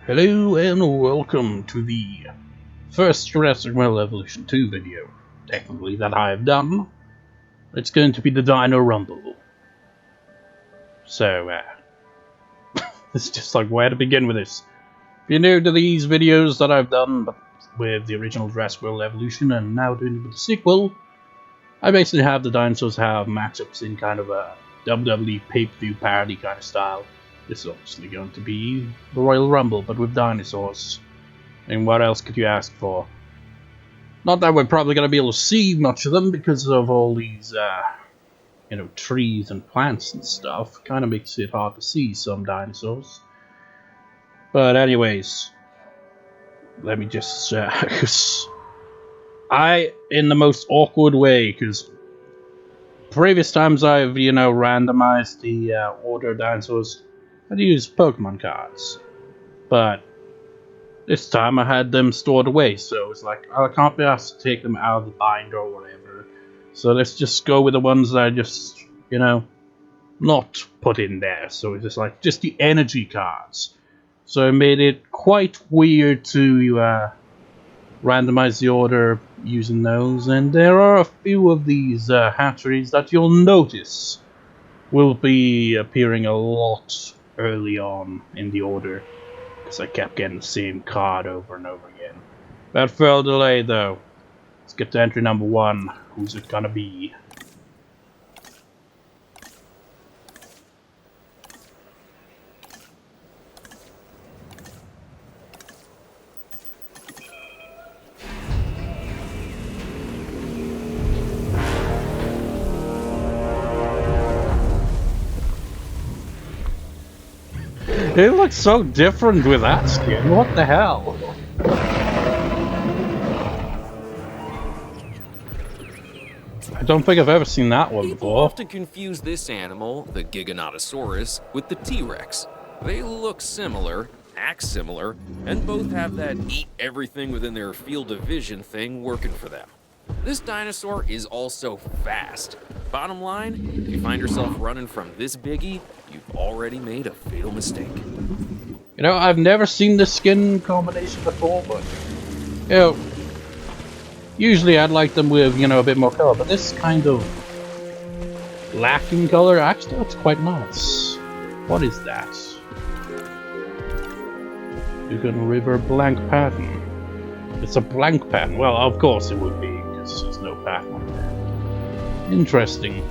Hello and welcome to the first Jurassic World Evolution 2 video, technically, that I have done. It's going to be the Dino Rumble. So, it's just like where to begin with this. If you're new to these videos that I've done with the original Jurassic World Evolution and now doing it with the sequel, I basically have the dinosaurs have matchups in kind of a WWE PPV parody kind of style. This is obviously going to be the Royal Rumble, but with dinosaurs. And what else could you ask for? Not that we're probably going to be able to see much of them because of all these, trees and plants and stuff. Kind of makes it hard to see some dinosaurs. But anyways, let me just, in the most awkward way, because previous times I've, randomized the order of dinosaurs, I'd use Pokemon cards, but this time I had them stored away, so it's like, I can't be asked to take them out of the binder or whatever, so let's just go with the ones that I just, not put in there. So it's just the energy cards. So I made it quite weird to randomize the order using those, and there are a few of these hatcheries that you'll notice will be appearing a lot early on in the order, because I kept getting the same card over and over again. Without further delay though, let's get to entry number 1. Who's it gonna be? It looks so different with that skin. What the hell? I don't think I've ever seen that one before. People often confuse this animal, the Giganotosaurus, with the T-Rex. They look similar, act similar, and both have that eat everything within their field of vision thing working for them. This dinosaur is also fast. Bottom line, if you find yourself running from this biggie, you've already made a fatal mistake. I've never seen this skin combination before, but, usually I'd like them with, a bit more color, but this kind of lacking color actually looks quite nice. What is that? Yukon River blank pattern. It's a blank pattern. Well, of course it would be, because there's no pattern on there. Interesting.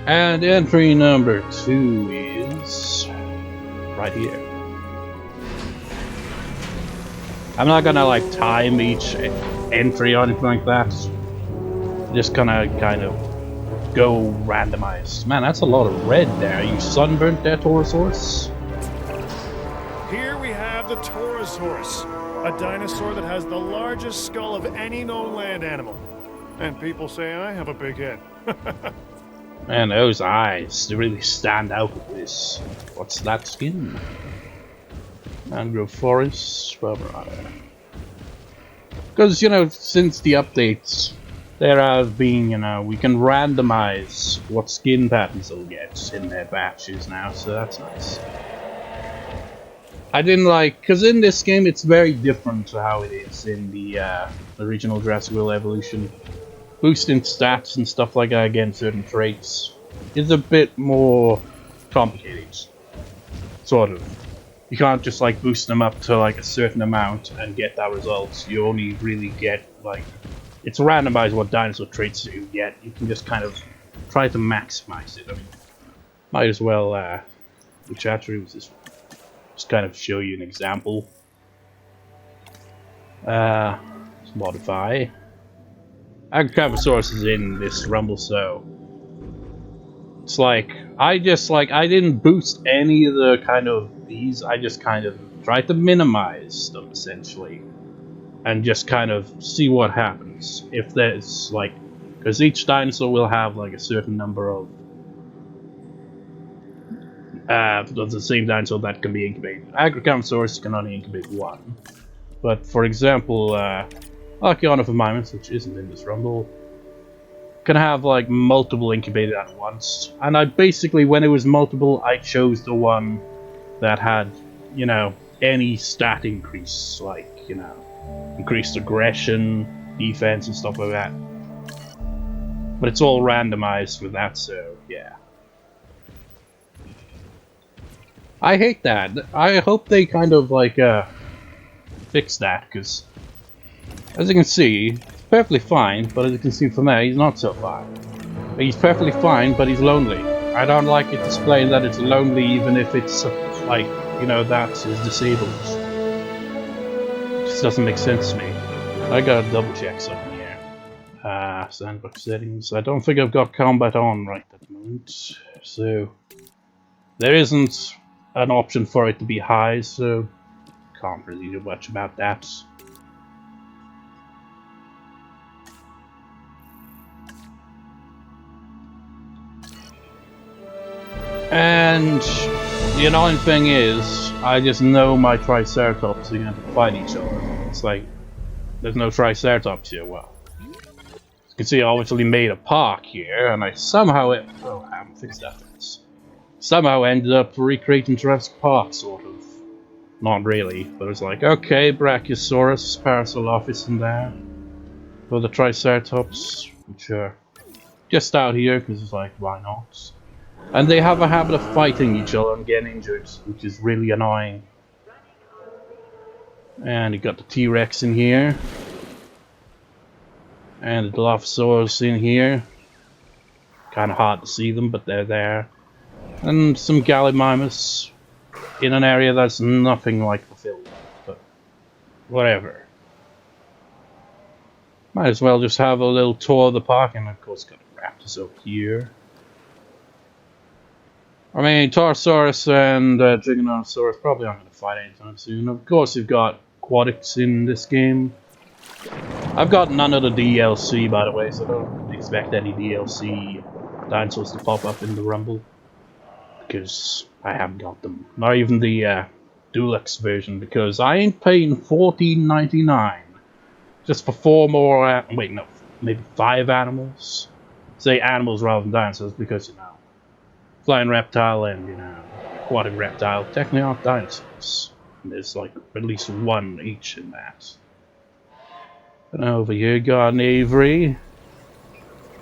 And entry number 2 is right here. I'm not gonna time each entry or anything like that. Just gonna kind of go randomized. Man, that's a lot of red there. Are you sunburnt there, Taurus Horse? Here we have the Taurus Horse, a dinosaur that has the largest skull of any known land animal. And people say I have a big head. Man, those eyes, they really stand out with this. What's that skin? Mangrove forest, because, since the updates, there have been, we can randomize what skin patterns they'll get in their batches now, so that's nice. I didn't because in this game it's very different to how it is in the original Jurassic World Evolution. Boosting stats and stuff like that against certain traits is a bit more complicated. Sort of. You can't just boost them up to a certain amount and get that result. You only really get it's randomized what dinosaur traits you get. You can just kind of try to maximize it. I mean, might as well which attribute was this? Just kind of show you an example. Let's modify. Cryolophosaurus is in this rumble, so it's I didn't boost any of the kind of these. I just kind of tried to minimize them essentially, and just kind of see what happens if there's because each dinosaur will have a certain number of the same dinosaur that can be incubated. Cryolophosaurus can only incubate 1, but for example, Archaeonophosaurus, which isn't in this rumble, can have like multiple incubated at once. And I basically, when it was multiple, I chose the one that had, you know, any stat increase, like, you know, increased aggression, defense, and stuff like that. But it's all randomized with that, so yeah. I hate that. I hope they kind of like fix that, because as you can see, he's perfectly fine, but as you can see from there, he's not so fine. He's perfectly fine, but he's lonely. I don't like it displaying that it's lonely, even if it's like, you know, that is disabled. It just doesn't make sense to me. I gotta double check something here. Sandbox settings. I don't think I've got combat on right at the moment, so there isn't an option for it to be high, so can't really do much about that. And the annoying thing is, I just know my Triceratops are going to fight each other. It's like, there's no Triceratops here. Well, you can see I obviously made a park here, and I somehow, oh, I haven't fixed that fence. Somehow ended up recreating Jurassic Park, sort of. Not really, but it's like, okay, Brachiosaurus, Parasaurolophus in there. For the Triceratops, which are just out here, because it's like, why not? And they have a habit of fighting each other and getting injured, which is really annoying. And you got the T-Rex in here. And the Allosaurus in here. Kind of hard to see them, but they're there. And some Gallimimus in an area that's nothing like the film, but whatever. Might as well just have a little tour of the park, and of course got raptors up here. I mean, Taurus Horse and Giganotosaurus probably aren't going to fight anytime soon. Of course, you've got aquatics in this game. I've got none of the DLC, by the way, so don't expect any DLC dinosaurs to pop up in the Rumble. Because I haven't got them. Not even the Deluxe version, because I ain't paying $14.99 just for 4 more, wait, no, maybe 5 animals? Say animals rather than dinosaurs, because, you know, flying reptile and, you know, aquatic reptile technically aren't dinosaurs. And there's like at least one each in that. And over here, got an Avery,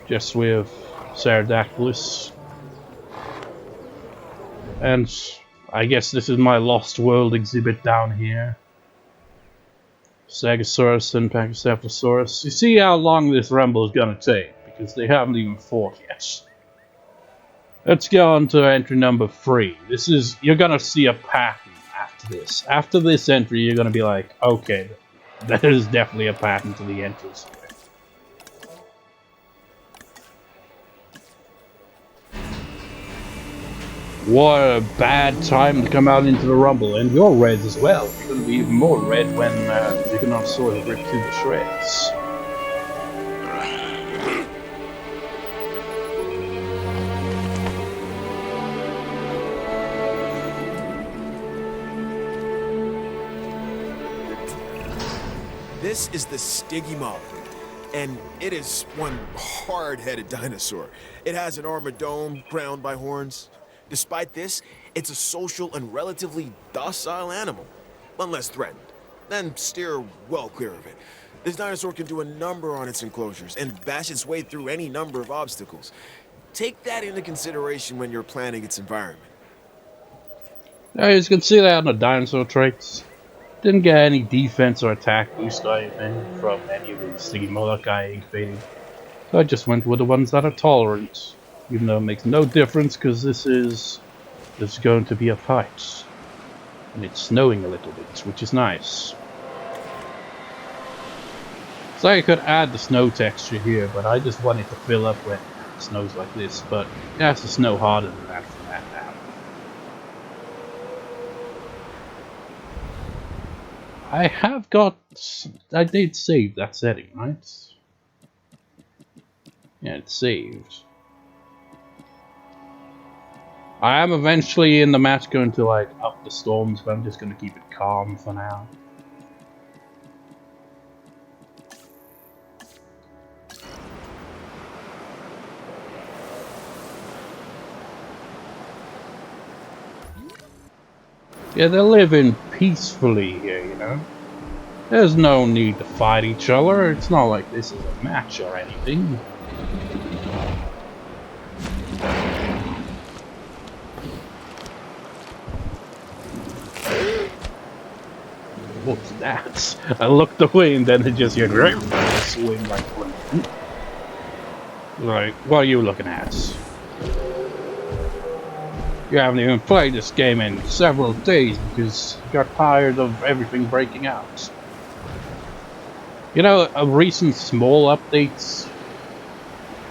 just with Pterodactylus. And I guess this is my Lost World exhibit down here. Stegosaurus and Pentaceratops. You see how long this rumble is gonna take, because they haven't even fought yet. Let's go on to entry number 3. This is, you're gonna see a pattern after this. After this entry, you're gonna be like, okay, there is definitely a pattern to the entries here. What a bad time to come out into the Rumble, and you're red as well. You're going to be even more red when Giganotosaurus ripped through the shreds. This is the Stygimoloch, and it is one hard-headed dinosaur. It has an armored dome crowned by horns. Despite this, it's a social and relatively docile animal, unless threatened. Then steer well clear of it. This dinosaur can do a number on its enclosures and bash its way through any number of obstacles. Take that into consideration when you're planning its environment. As you can see that on the dinosaur traits. Didn't get any defense or attack boost or anything from any of the Stygimoloch I incubated. So I just went with the ones that are tolerant. Even though it makes no difference, because there's going to be a fight. And it's snowing a little bit, which is nice. So I could add the snow texture here, but I just want it to fill up when it snows like this. But it has to snow harder than that for that now. I did save that setting, right? Yeah, it's saved. I am eventually in the match going to like up the storms, but I'm just going to keep it calm for now. Yeah, they're living peacefully here, you know. There's no need to fight each other. It's not like this is a match or anything. What's that? I looked away and then it just hit right swing like one. Like, what are you looking at? You haven't even played this game in several days because you got tired of everything breaking out. You know, a recent small update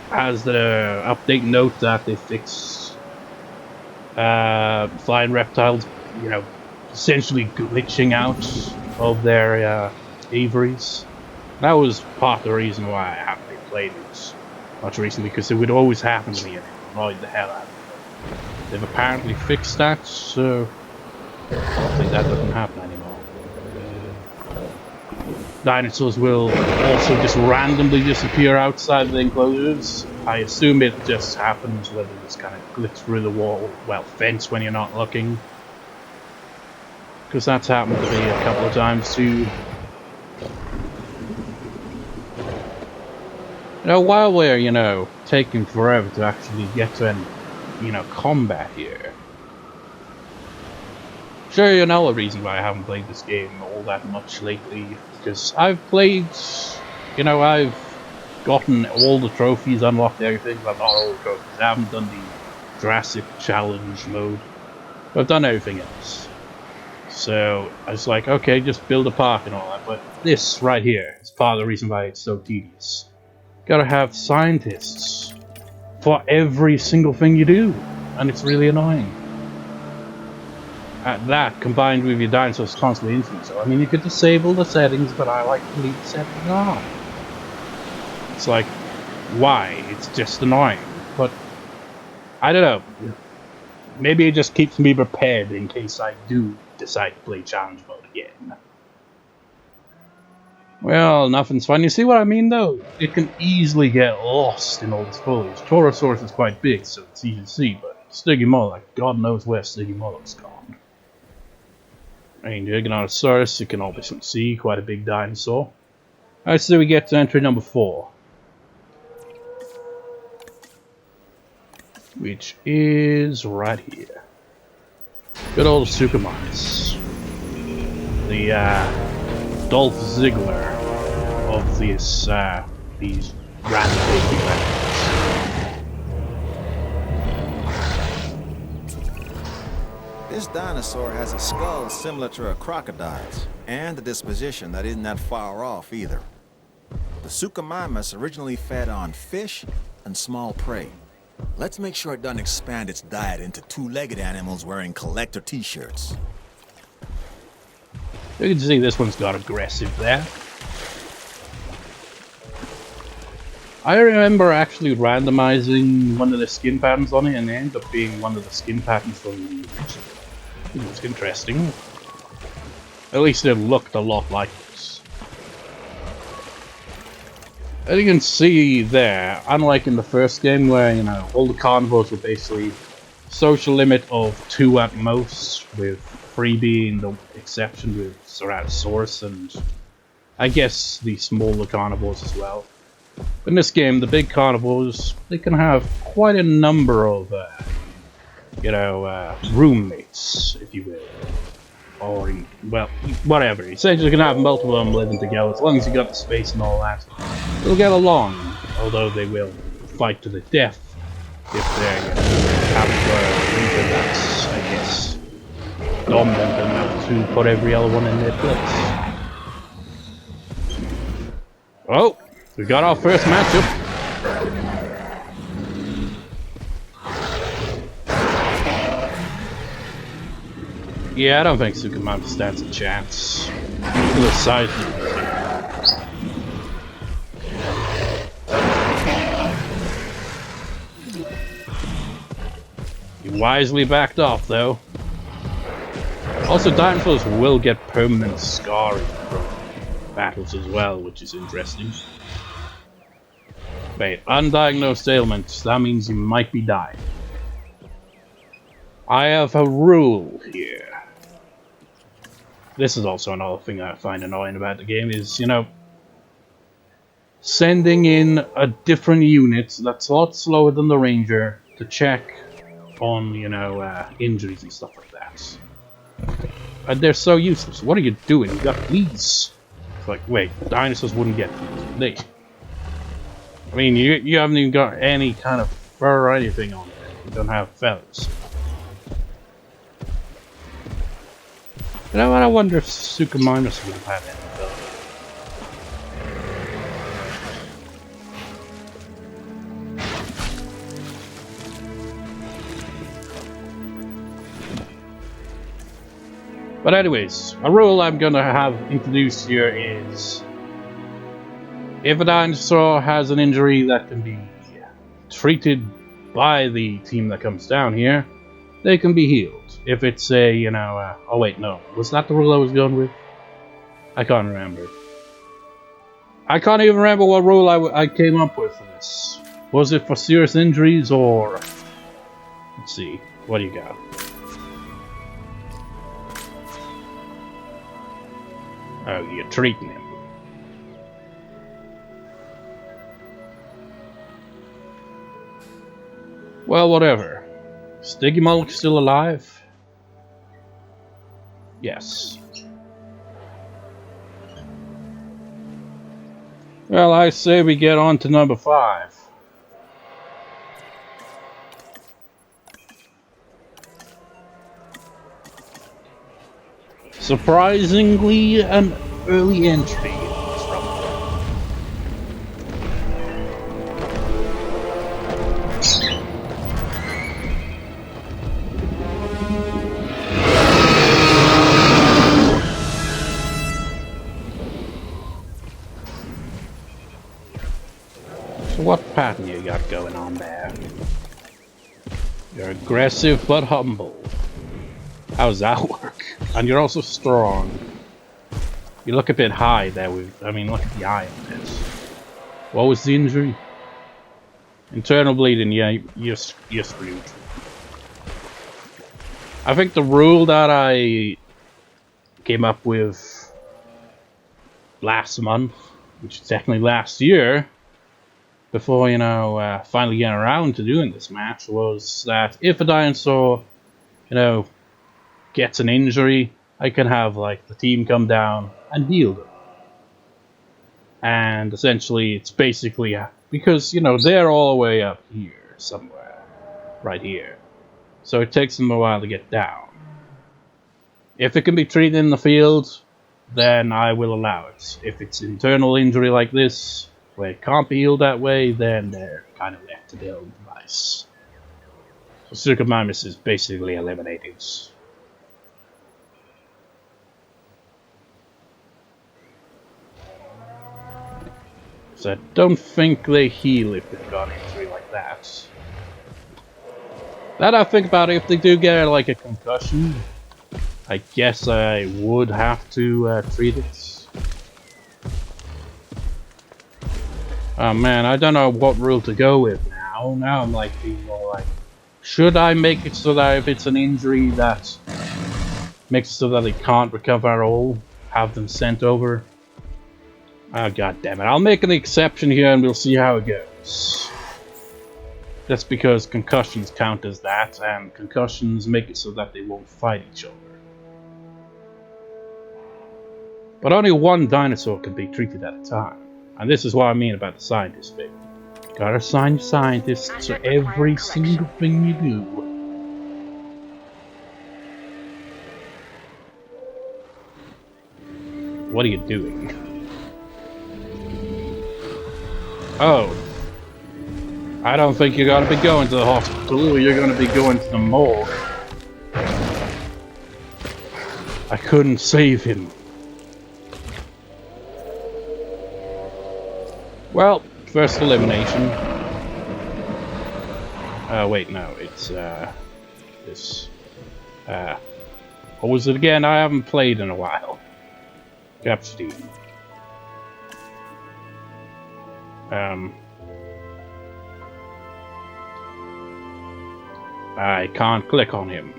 has the update note that they fixed flying reptiles, you know, essentially glitching out of their aviaries. That was part of the reason why I haven't been playing it much recently, because it would always happen to me and it annoyed the hell out of me. They've apparently fixed that, so hopefully that doesn't happen anymore. Dinosaurs will also just randomly disappear outside the enclosures. I assume it just happens when they just kind of glitch through the wall, well, fence when you're not looking. Because that's happened to me a couple of times too. You know, while we're, you know, taking forever to actually get to an, you know, combat here. Sure, you know a reason why I haven't played this game all that much lately. Because I've played, you know, I've gotten all the trophies, unlocked everything, but not all the trophies. I haven't done the Jurassic Challenge mode. But I've done everything else. So I was like, okay, just build a park and all that. But this right here is part of the reason why it's so tedious. Gotta have scientists for every single thing you do, and it's really annoying. That combined with your dinosaurs constantly infinite, so I mean you could disable the settings, but I like to leave the settings on. It's like, why? It's just annoying. But I don't know. Maybe it just keeps me prepared in case I do decide to play challenge mode again. Well, nothing's fun. You see what I mean, though? It can easily get lost in all this foliage. Taurus Horse is quite big, so it's easy to see, but Stygimoloch, God knows where Stygimoloch's gone. I mean, Giganotosaurus, you can obviously see, quite a big dinosaur. Alright, so we get to entry number 4. Which is right here. Good old Suchomimus. The Dolph Ziggler of these random big animals. This dinosaur has a skull similar to a crocodile's, and a disposition that isn't that far off either. The Suchomimus originally fed on fish and small prey. Let's make sure it doesn't expand its diet into two-legged animals wearing collector t-shirts. You can see this one's got aggressive there. I remember actually randomizing one of the skin patterns on it, and it ended up being one of the skin patterns from the original. It was interesting. At least it looked a lot like this. As you can see there, unlike in the first game where, you know, all the carnivores were basically social limit of 2 at most, with 3 being the exception with Ceratosaurus and I guess the smaller carnivores as well. In this game, the big carnivores, they can have quite a number of, you know, roommates, if you will. Or, well, whatever. Essentially, you can have multiple of them living together, as long as you got the space and all that. They'll get along, although they will fight to the death if they're, you know, having a leader that's, I guess, dominant enough to put every other one in their place. Oh, we got our first matchup. Yeah, I don't think Suchomimus stands a chance. Look at the size of it. He wisely backed off, though. Also, dinosaurs will get permanent scarring from battles as well, which is interesting. Wait, undiagnosed ailments, that means you might be dying. I have a rule here. this is also another thing I find annoying about the game is, you know, sending in a different unit that's a lot slower than the ranger to check on, you know, injuries and stuff like that. And they're so useless. What are you doing? You got these. It's like, wait, dinosaurs wouldn't get these, would they? I mean, you haven't even got any kind of fur or anything on it. You don't have feathers. You know what? I wonder if Suchomimus would have had any feathers. But anyways, a rule I'm gonna have introduced here is if a dinosaur has an injury that can be treated by the team that comes down here, they can be healed. If it's a, you know, oh wait, no. Was that the rule I was going with? I can't remember. I can't even remember what rule I came up with for this. Was it for serious injuries or... Let's see. What do you got? Oh, you're treating him. Well, whatever. Stygimoloch still alive? Yes. Well, I say we get on to number 5. Surprisingly, an early entry. So what pattern you got going on there? You're aggressive but humble. How does that work? And you're also strong. You look a bit high there with, I mean, look at the eye on this. What was the injury? Internal bleeding, yeah, you're screwed. I think the rule that I came up with last month, which is technically last year, before, you know, finally getting around to doing this match, was that if a dinosaur, you know, gets an injury, I can have like the team come down and heal them. And essentially it's basically because, you know, they're all the way up here somewhere, right here, so it takes them a while to get down. If it can be treated in the field, then I will allow it. If it's internal injury like this, where it can't be healed that way, then they're kind of left to their own device. So Suchomimus is basically eliminated. So I don't think they heal if they've got an injury like that. That I think about it, if they do get like a concussion, I guess I would have to treat it. Oh man, I don't know what rule to go with now. Now I'm like being more like, should I make it so that if it's an injury that makes it so that they can't recover at all, have them sent over? Oh god damn it, I'll make an exception here and we'll see how it goes. That's because concussions count as that, and concussions make it so that they won't fight each other. But only one dinosaur can be treated at a time. And this is what I mean about the scientist bit. Gotta assign your scientists to every single thing you do. What are you doing? Oh. I don't think you're gonna be going to the hospital, or you're gonna be going to the morgue. I couldn't save him. Well, first elimination. Wait, no, it's, this. What was it again? I haven't played in a while. Capture team. I can't click on him.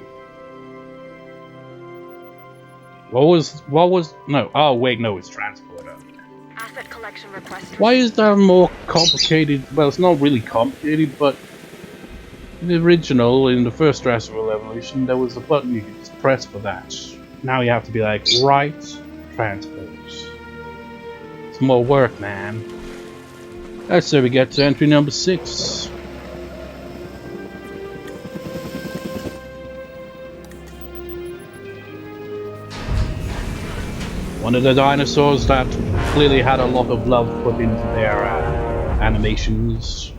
no, oh wait, no, it's transporter. Asset collection requested. Why is that more complicated? Well, it's not really complicated, but in the original, in the first Jurassic World Evolution, there was a button you could just press for that. Now you have to be like, right, transport. It's more work, man. Let's say we get to entry number 6. One of the dinosaurs that clearly had a lot of love put into their animations.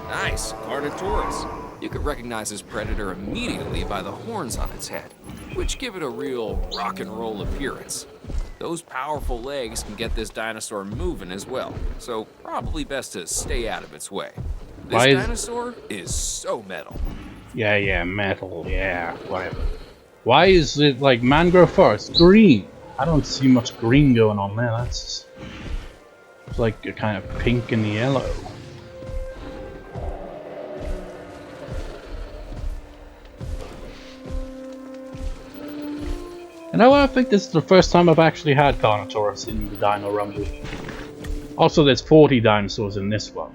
Nice, Carnotaurus. You could recognize this predator immediately by the horns on its head, which give it a real rock and roll appearance. Those powerful legs can get this dinosaur moving as well, so probably best to stay out of its way. This dinosaur is so metal. Yeah, metal, yeah, whatever. Why is it like mangrove forest? Green! I don't see much green going on there, it's like a kind of pink and yellow. You know what, I think this is the first time I've actually had Carnotaurus in the Dino Rumble. Also, there's 40 dinosaurs in this one,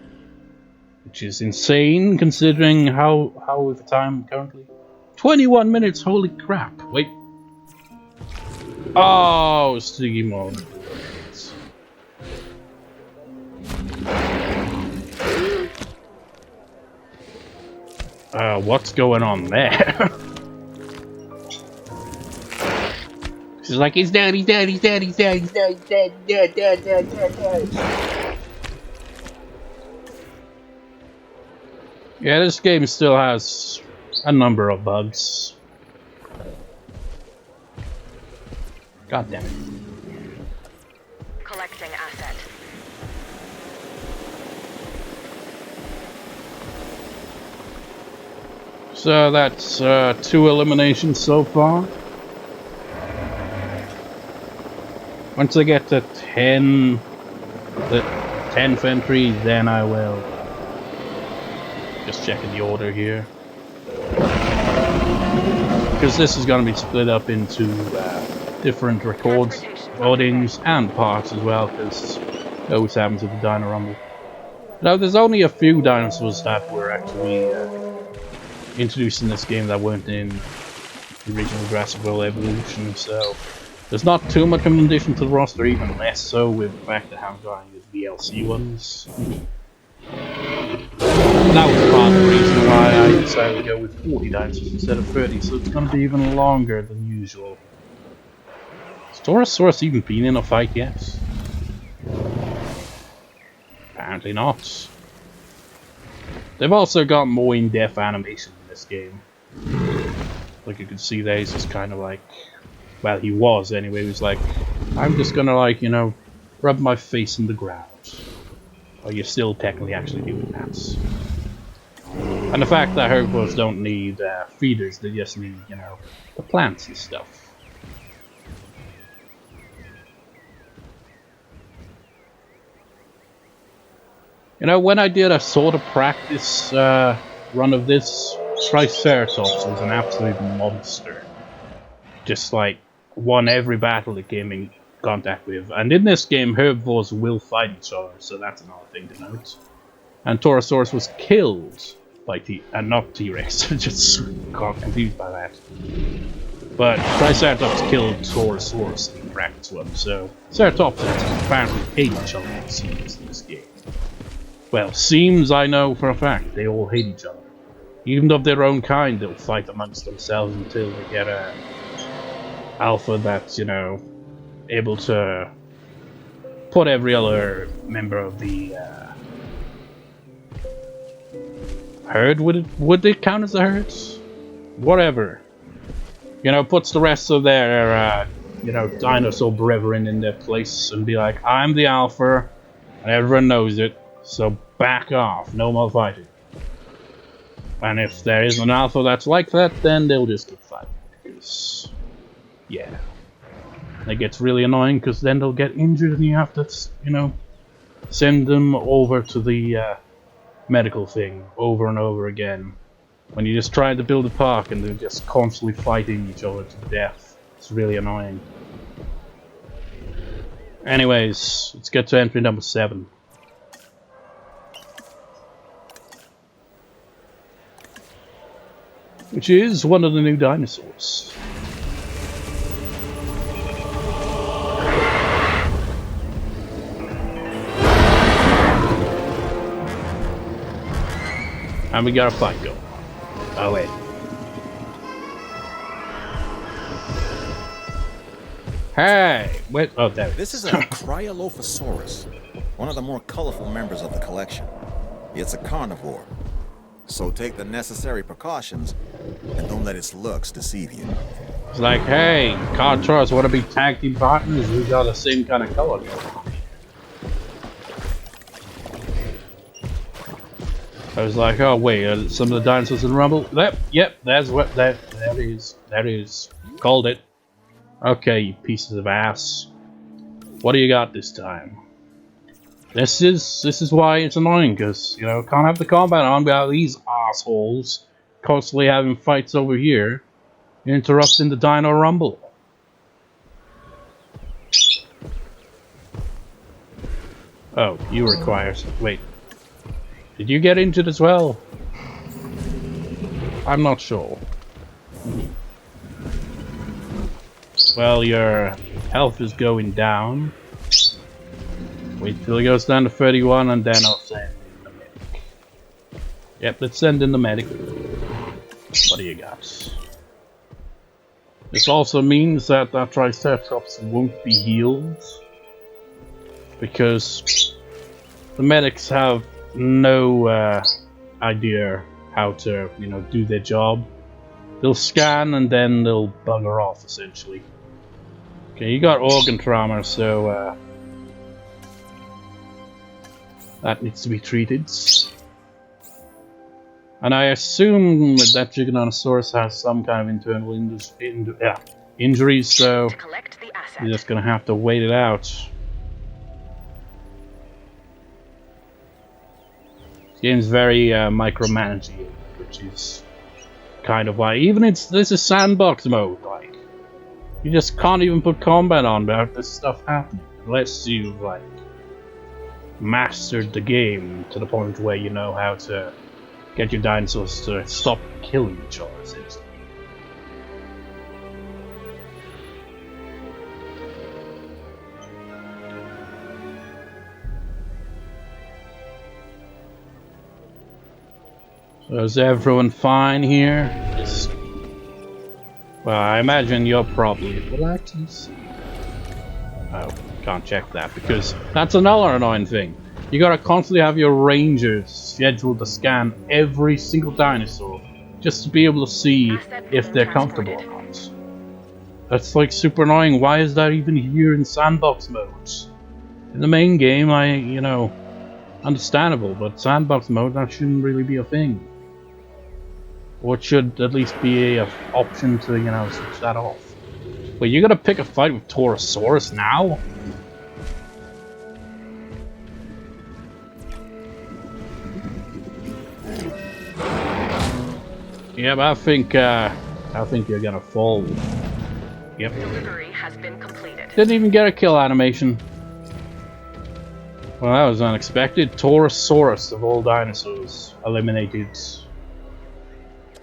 which is insane considering how the time currently. 21 minutes, holy crap! Wait. Oh, sticky mode. What's going on there? She's like, he's dead, he's dead, he's dead, he's dead, he's dead, he's dead, dead, dead, dead, dead, dead. Yeah, this game still has a number of bugs. God damn it. Collecting asset. So that's 2 eliminations so far. Once I get to 10, the 10th entry, then I will. Just checking the order here. Because this is going to be split up into different recordings and parts as well, because it always happens with the Dino Rumble. Now, there's only a few dinosaurs that were actually introduced in this game that weren't in the original Jurassic World Evolution, so there's not too much of an addition to the roster, even less so with the fact that I'm going with DLC ones. And that was part of the reason why I decided to go with 40 dinosaurs instead of 30, so it's going to be even longer than usual. Has Taurus Horse even been in a fight yet? Apparently not. They've also got more in-depth animation in this game. Like you can see there, he's just kind of like... Well, he was anyway, he was like, I'm just gonna like, you know, rub my face in the ground. Or you're still technically actually doing that. And the fact that herbivores don't need feeders, they just need, you know, the plants and stuff. You know, when I did a sort of practice run of this, Triceratops was an absolute monster. Just like, won every battle it came in contact with. And in this game, herbivores will fight each other, so that's another thing to note. And Taurus Horse was killed by not T-Rex, just got confused by that. But Triceratops killed Taurus Horse in the practice one, so Ceratops apparently hate each other in this game. Well, seems I know for a fact they all hate each other. Even of their own kind, they'll fight amongst themselves until they get a alpha that's, you know, able to put every other member of the herd. Would it count as a herd? Whatever. You know, puts the rest of their you know, dinosaur brethren in their place and be like, I'm the alpha and everyone knows it, so back off, no more fighting. And if there is an alpha that's like that, then they'll just keep fighting. Because, yeah. It gets really annoying because then they'll get injured and you have to, you know, send them over to the medical thing over and over again. When you're just trying to build a park and they're just constantly fighting each other to death. It's really annoying. Anyways, let's get to entry number 7. Which is one of the new dinosaurs. And we got a fight going. Oh wait. Hey! Wait, oh there. This is a Cryolophosaurus, one of the more colorful members of the collection. It's a carnivore, so take the necessary precautions and don't let its looks deceive you. It's like, hey, Carnotaurus want to be tag team partners? We got the same kind of color. I was like, oh wait, some of the dinosaurs in the rumble? Yep, that's what that is. Called it. Okay, you pieces of ass. What do you got this time? This is why it's annoying, because, you know, can't have the combat on without these assholes constantly having fights over here, interrupting the Dino Rumble. Oh, you require some. Wait. Did you get injured as well? I'm not sure. Well, your health is going down. Wait till it goes down to 31 and then I'll send in the medic. Yep, let's send in the medic. What do you got? This also means that that Triceratops won't be healed. Because the medics have no idea how to, you know, do their job. They'll scan and then they'll bugger off, essentially. Okay, you got organ trauma, so that needs to be treated. And I assume that Giganotosaurus has some kind of internal injuries, so To collect the asset. you're just gonna have to wait it out. This game's very micromanaging, which is kind of why this is sandbox mode. Like, you just can't even put combat on without this stuff happening unless you've like mastered the game to the point where you know how to get your dinosaurs to stop killing each other, essentially. So is everyone fine here? Well, I imagine you're probably relaxed. Oh, can't check that because that's another annoying thing. You gotta constantly have your rangers scheduled to scan every single dinosaur just to be able to see if they're comfortable or not. That's like super annoying. Why is that even here in sandbox mode? In the main game, you know, understandable, but sandbox mode, that shouldn't really be a thing. Or it should at least be an option to, you know, switch that off. Wait, you gotta pick a fight with Taurus Horse now? Yep, I think you're gonna fall. Yep. Delivery has been completed. Didn't even get a kill animation. Well, that was unexpected. Taurus Horse of all dinosaurs eliminated.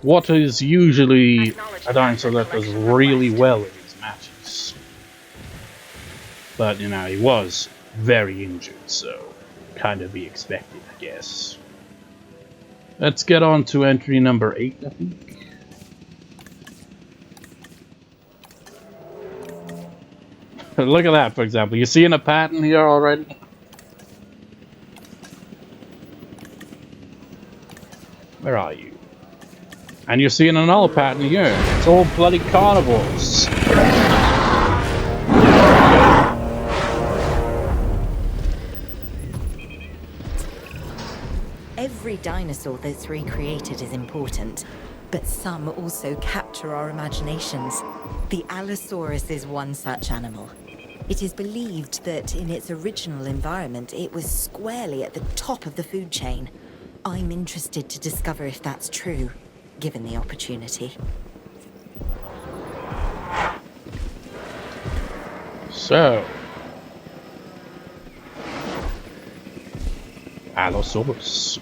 What is usually a dinosaur that does really well in these matches. But, you know, he was very injured, so kind of be expected, I guess. Let's get on to entry number 8, I think. Look at that, for example. You seeing a pattern here already? Where are you? And you're seeing another pattern here. It's all bloody carnivores. Every dinosaur that's recreated is important, but some also capture our imaginations. The Allosaurus is one such animal. It is believed that in its original environment, it was squarely at the top of the food chain. I'm interested to discover if that's true, given the opportunity. So, Allosaurus.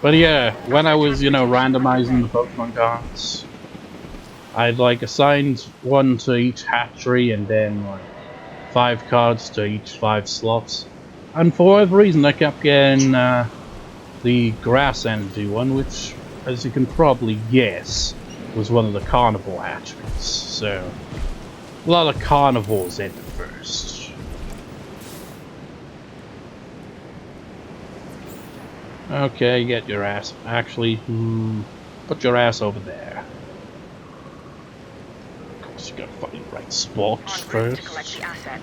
But yeah, when I was, randomizing the Pokemon cards, I'd assigned one to each hatchery and then 5 cards to each 5 slots. And for whatever reason, I kept getting the grass energy one, which, as you can probably guess, was one of the carnivore hatcheries. So, a lot of carnivores entered first. Okay, get your ass. Actually, put your ass over there. Of course, you gotta find the right spot first. To collect the asset.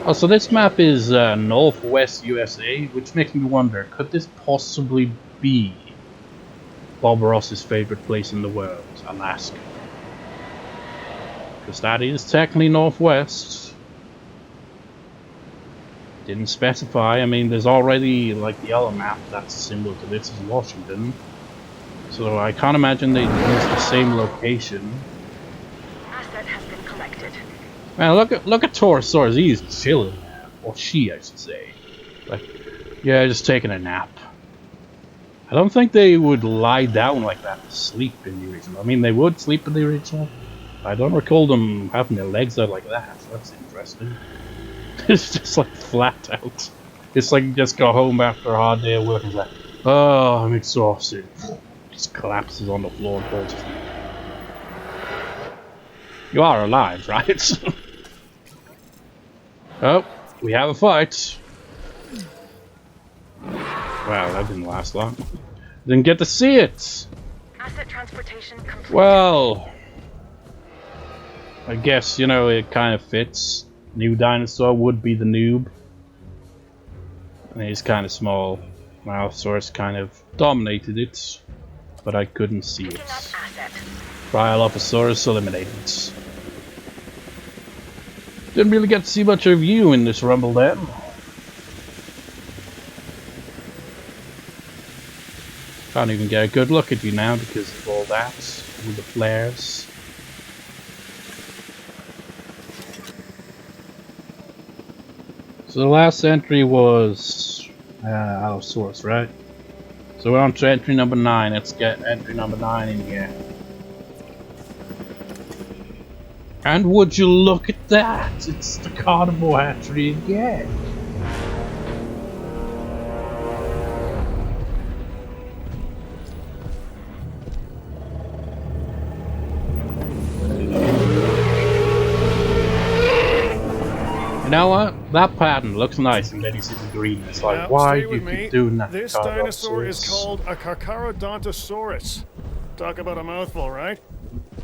Oh, so this map is Northwest USA, which makes me wonder, could this possibly be Bob Ross's favorite place in the world, Alaska? Because that is technically Northwest. Didn't specify. I mean, there's already the other map that's similar to this is Washington. So I can't imagine they'd use the same location. Asset has been collected. Man, look at Taurus Horse. He's chilling, or she, I should say. Yeah, just taking a nap. I don't think they would lie down like that to sleep in the original. I mean, they would sleep in the original. I don't recall them having their legs out like that. So that's interesting. It's just flat out. It's you just go home after a hard day of work and it's oh, I'm exhausted. Just collapses on the floor and falls asleep. You are alive, right? Oh, we have a fight. Wow, that didn't last long. Didn't get to see it. Asset transportation complete. Well, I guess, it kind of fits. New dinosaur would be the noob. And he's kind of small. Allosaurus kind of dominated it, but I couldn't see it. Cryolophosaurus eliminated. Didn't really get to see much of you in this rumble then. Can't even get a good look at you now because of all that, with the flares. So the last entry was Allosaurus, right? So we're on to entry number 9. Let's get entry number 9 in here. And would you look at that? It's the carnivore hatchery again. You know what? That pattern looks nice, and then you see the green. It's Now, why stay do you with me. keep doing that? This dinosaur is called a Carnotaurus. Talk about a mouthful, right?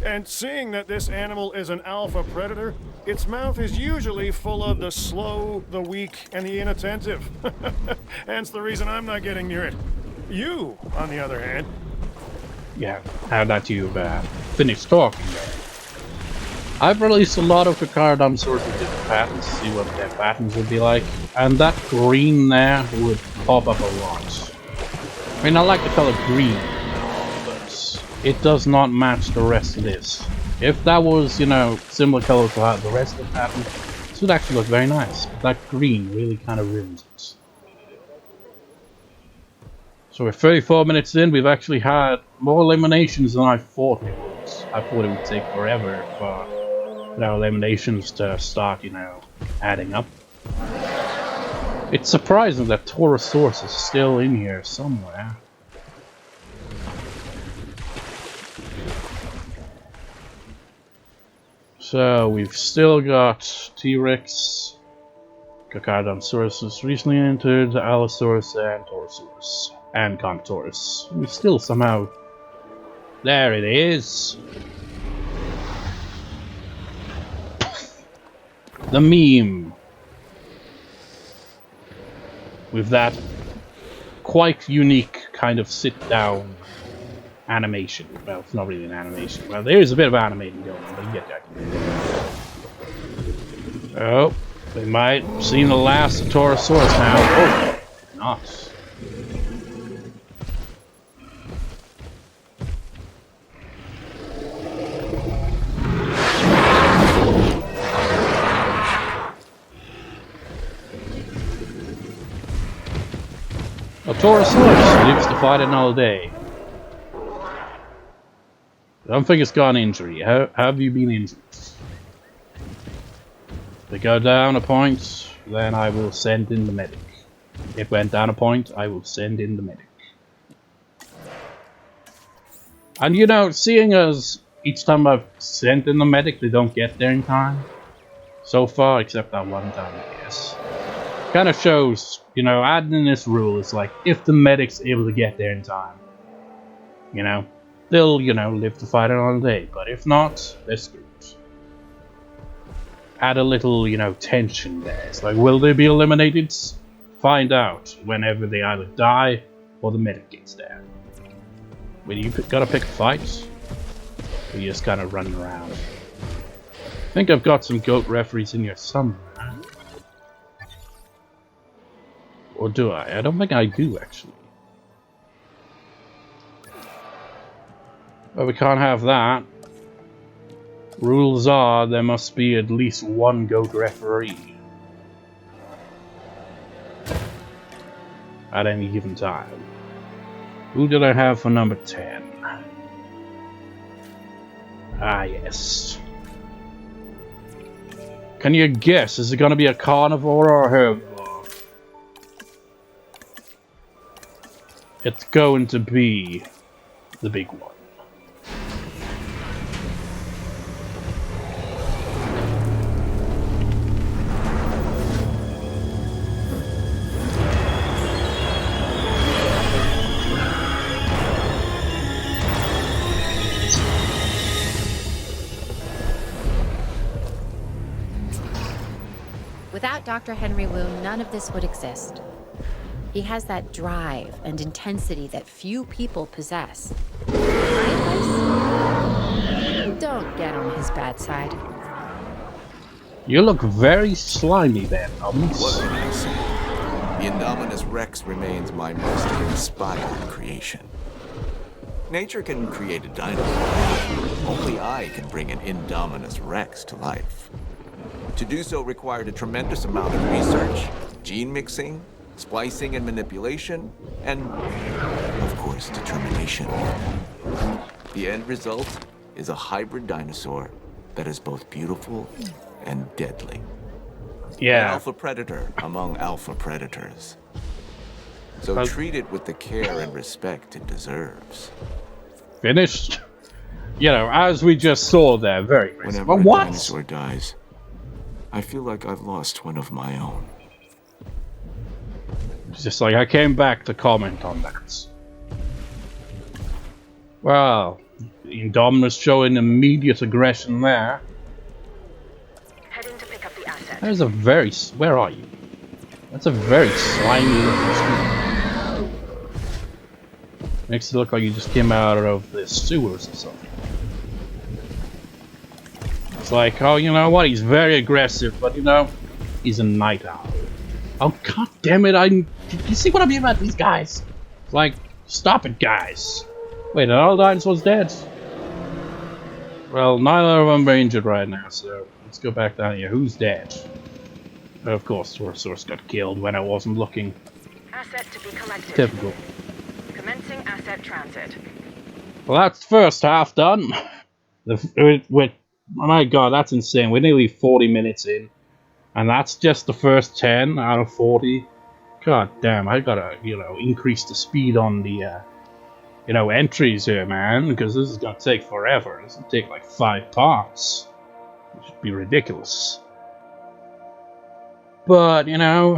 And seeing that this animal is an alpha predator, its mouth is usually full of the slow, the weak, and the inattentive. Hence the reason I'm not getting near it. You, on the other hand... Yeah, how that you've finished talking there. I've released a lot of Giganotosaurus with different patterns to see what their patterns would be like, and that green there would pop up a lot. I mean, I like the color green, but it does not match the rest of this. If that was, similar color to how the rest of the pattern, this would actually look very nice, but that green really kind of ruins it. So we're 34 minutes in, we've actually had more eliminations than I thought we would. I thought it would take forever for our eliminations to start, adding up. It's surprising that Taurus Horse is still in here somewhere. So we've still got T-Rex, Giganotosaurus recently entered, Allosaurus and Taurus and Carnotaurus. We still somehow... There it is! The meme! With that quite unique kind of sit-down animation. Well, it's not really an animation. Well, there is a bit of animating going on, but you get that. Oh, We might have seen the last of Taurus Horse now. Oh, nice. A Taurus Horse lives to fight another day. I don't think it's got an injury. Have you been injured? If it go down a point, then I will send in the medic. If it went down a point, I will send in the medic. And you know, seeing as each time I've sent in the medic, they don't get there in time. So far, except that one time, I guess. Kind of shows, you know, adding in this rule is like, if the medic's able to get there in time, you know, they'll, you know, live to fight another day. But if not, they're screwed. Add a little, you know, tension there. It's like, will they be eliminated? Find out whenever they either die or the medic gets there. When you gotta pick a fight, or you just kind of run around. I think I've got some GOAT referees in here somewhere. Or do I? I don't think I do, actually. But we can't have that. Rules are there must be at least one GOAT referee at any given time. Who did I have for number 10? Ah, yes. Can you guess? Is it going to be a carnivore or a herbivore? It's going to be the big one. Without Dr. Henry Wu, none of this would exist. He has that drive and intensity that few people possess. My advice? Don't get on his bad side. You look very slimy there, Thomas. What can I say? The Indominus Rex remains my most inspiring creation. Nature can create a dinosaur. Only I can bring an Indominus Rex to life. To do so required a tremendous amount of research, gene mixing, splicing and manipulation, and, of course, determination. The end result is a hybrid dinosaur that is both beautiful and deadly. Yeah. An alpha predator among alpha predators. So treat it with the care and respect it deserves. Finished? You know, as we just saw there, very impressive. Whenever But a dinosaur dies, I feel like I've lost one of my own. It's just like I came back to comment on that. Well, Indominus showing immediate aggression there. Heading to pick up the asset. There's a very... Where are you? That's a very slimy looking screen. Makes it look like you just came out of the sewers or something. It's like, oh, you know what? He's very aggressive, but you know, he's a night owl. Oh, god damn it, you see what I mean about these guys? It's like, stop it, guys. Wait, are all dinosaurs dead? Well, neither of them are injured right now, so let's go back down here. Who's dead? Of course, Taurus Horse got killed when I wasn't looking. Asset to be collected. Typical. Commencing asset transit. Well, that's the first half done. Oh my god, that's insane. We're nearly 40 minutes in. And that's just the first 10 out of 40. God damn, I gotta, you know, increase the speed on the, you know, entries here, man. Because this is gonna take forever. This will take like 5 parts. Which would be ridiculous. But, you know,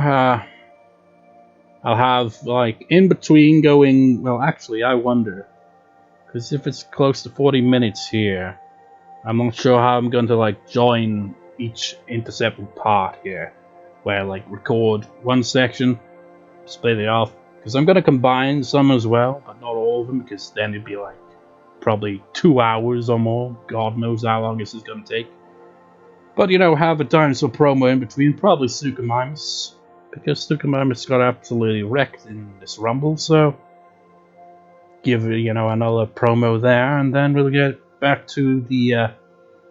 I'll have, like, in between going... Well, actually, I wonder. Because if it's close to 40 minutes here, I'm not sure how I'm going to, like, join each intercepted part here. Where, like, record one section, split it off. Because I'm going to combine some as well, but not all of them, because then it'd be, like, probably 2 hours or more. God knows how long this is going to take. But, you know, have a dinosaur promo in between, probably Suchomimus. Because Suchomimus got absolutely wrecked in this rumble, so... give, you know, another promo there, and then we'll get back to the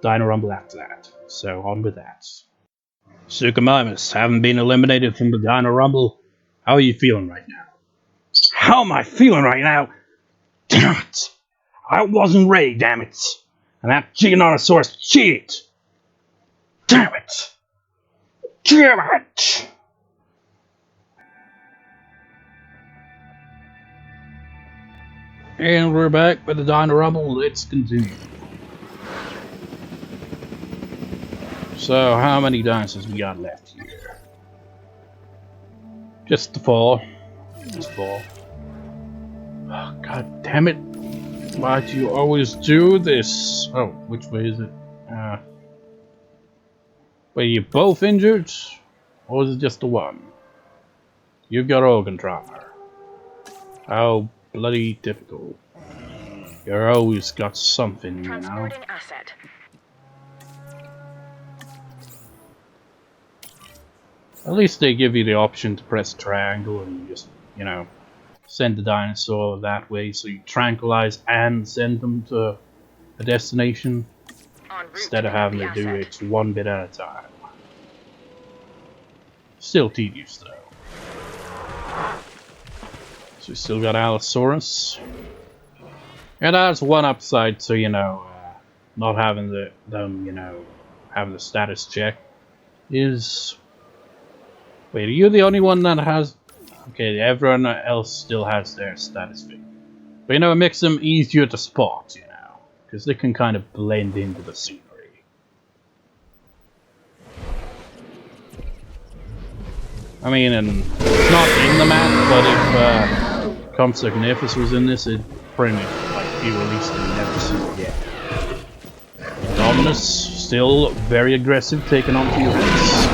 Dino Rumble after that. So, on with that. Suchomimus, haven't been eliminated from the Dino Rumble. How are you feeling right now? How am I feeling right now? Damn it! I wasn't ready, damn it! And that Giganotosaurus cheated! Damn it! Damn it! And we're back with the Dino Rumble. Let's continue. So, how many dinosaurs we got left here? Just the 4. Just 4. Oh, God damn it. Why do you always do this? Oh, which way is it? Were you both injured? Or was it just the one? You've got organ trauma. How bloody difficult. You're always got something, you know. Transporting asset. At least they give you the option to press triangle and just, you know, send the dinosaur that way, so you tranquilize and send them to a destination instead of having to do it one bit at a time. Still tedious though. So we still got Allosaurus. And that's one upside to, you know, not having them, you know, having the status check is... Wait, are you the only one that has... Okay, everyone else still has their status thing. But, you know, it makes them easier to spot, you know. Because they can kind of blend into the scenery. I mean, and it's not in the map, but if Compsognathus was in this, it'd pretty much like, be released and never seen again. Indominus, still very aggressive, taking on T-Rex.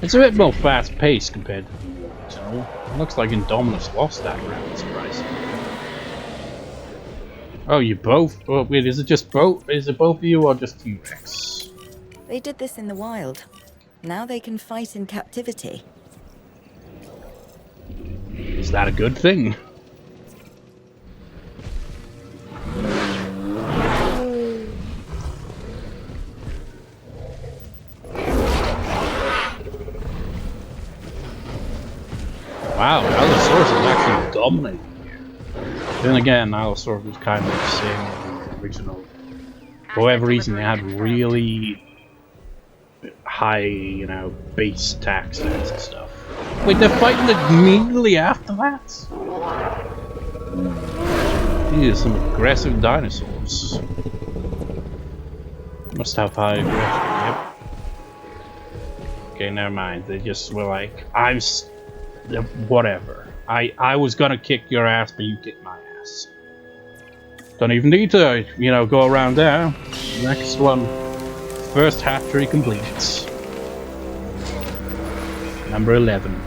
It's a bit more fast-paced compared to the original. It looks like Indominus lost that round, surprisingly. Oh, you both? Oh, wait, is it just both? Is it both of you or just T-Rex? They did this in the wild. Now they can fight in captivity. Is that a good thing? Wow, Allosaurus is actually dominating here. Then again, Allosaurus was kind of the same as the original. For whatever reason, they had really high, you know, base attack stats and stuff. Wait, they're fighting immediately after that? These are some aggressive dinosaurs. Must have high aggression, yep. Okay, never mind. They just were like, whatever. I was gonna kick your ass, but you kicked my ass. Don't even need to, you know, go around there. Next one. First hatchery completed. Number 11.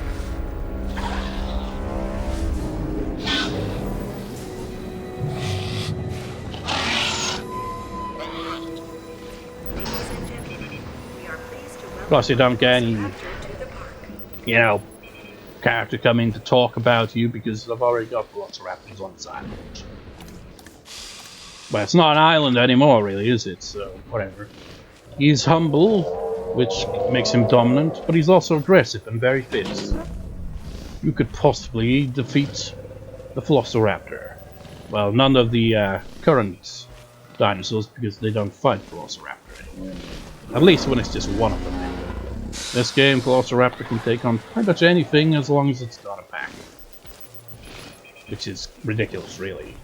Plus you don't get any, you know, character coming to talk about you because I've already got Velociraptors on this island. But it's not an island anymore, really, is it? So, whatever. He's humble, which makes him dominant, but he's also aggressive and very fit. You could possibly defeat the Velociraptor. Well, none of the current dinosaurs, because they don't fight Velociraptor anymore. At least when it's just one of them. This game, Velociraptor can take on pretty much anything as long as it's got a pack. Which is ridiculous, really.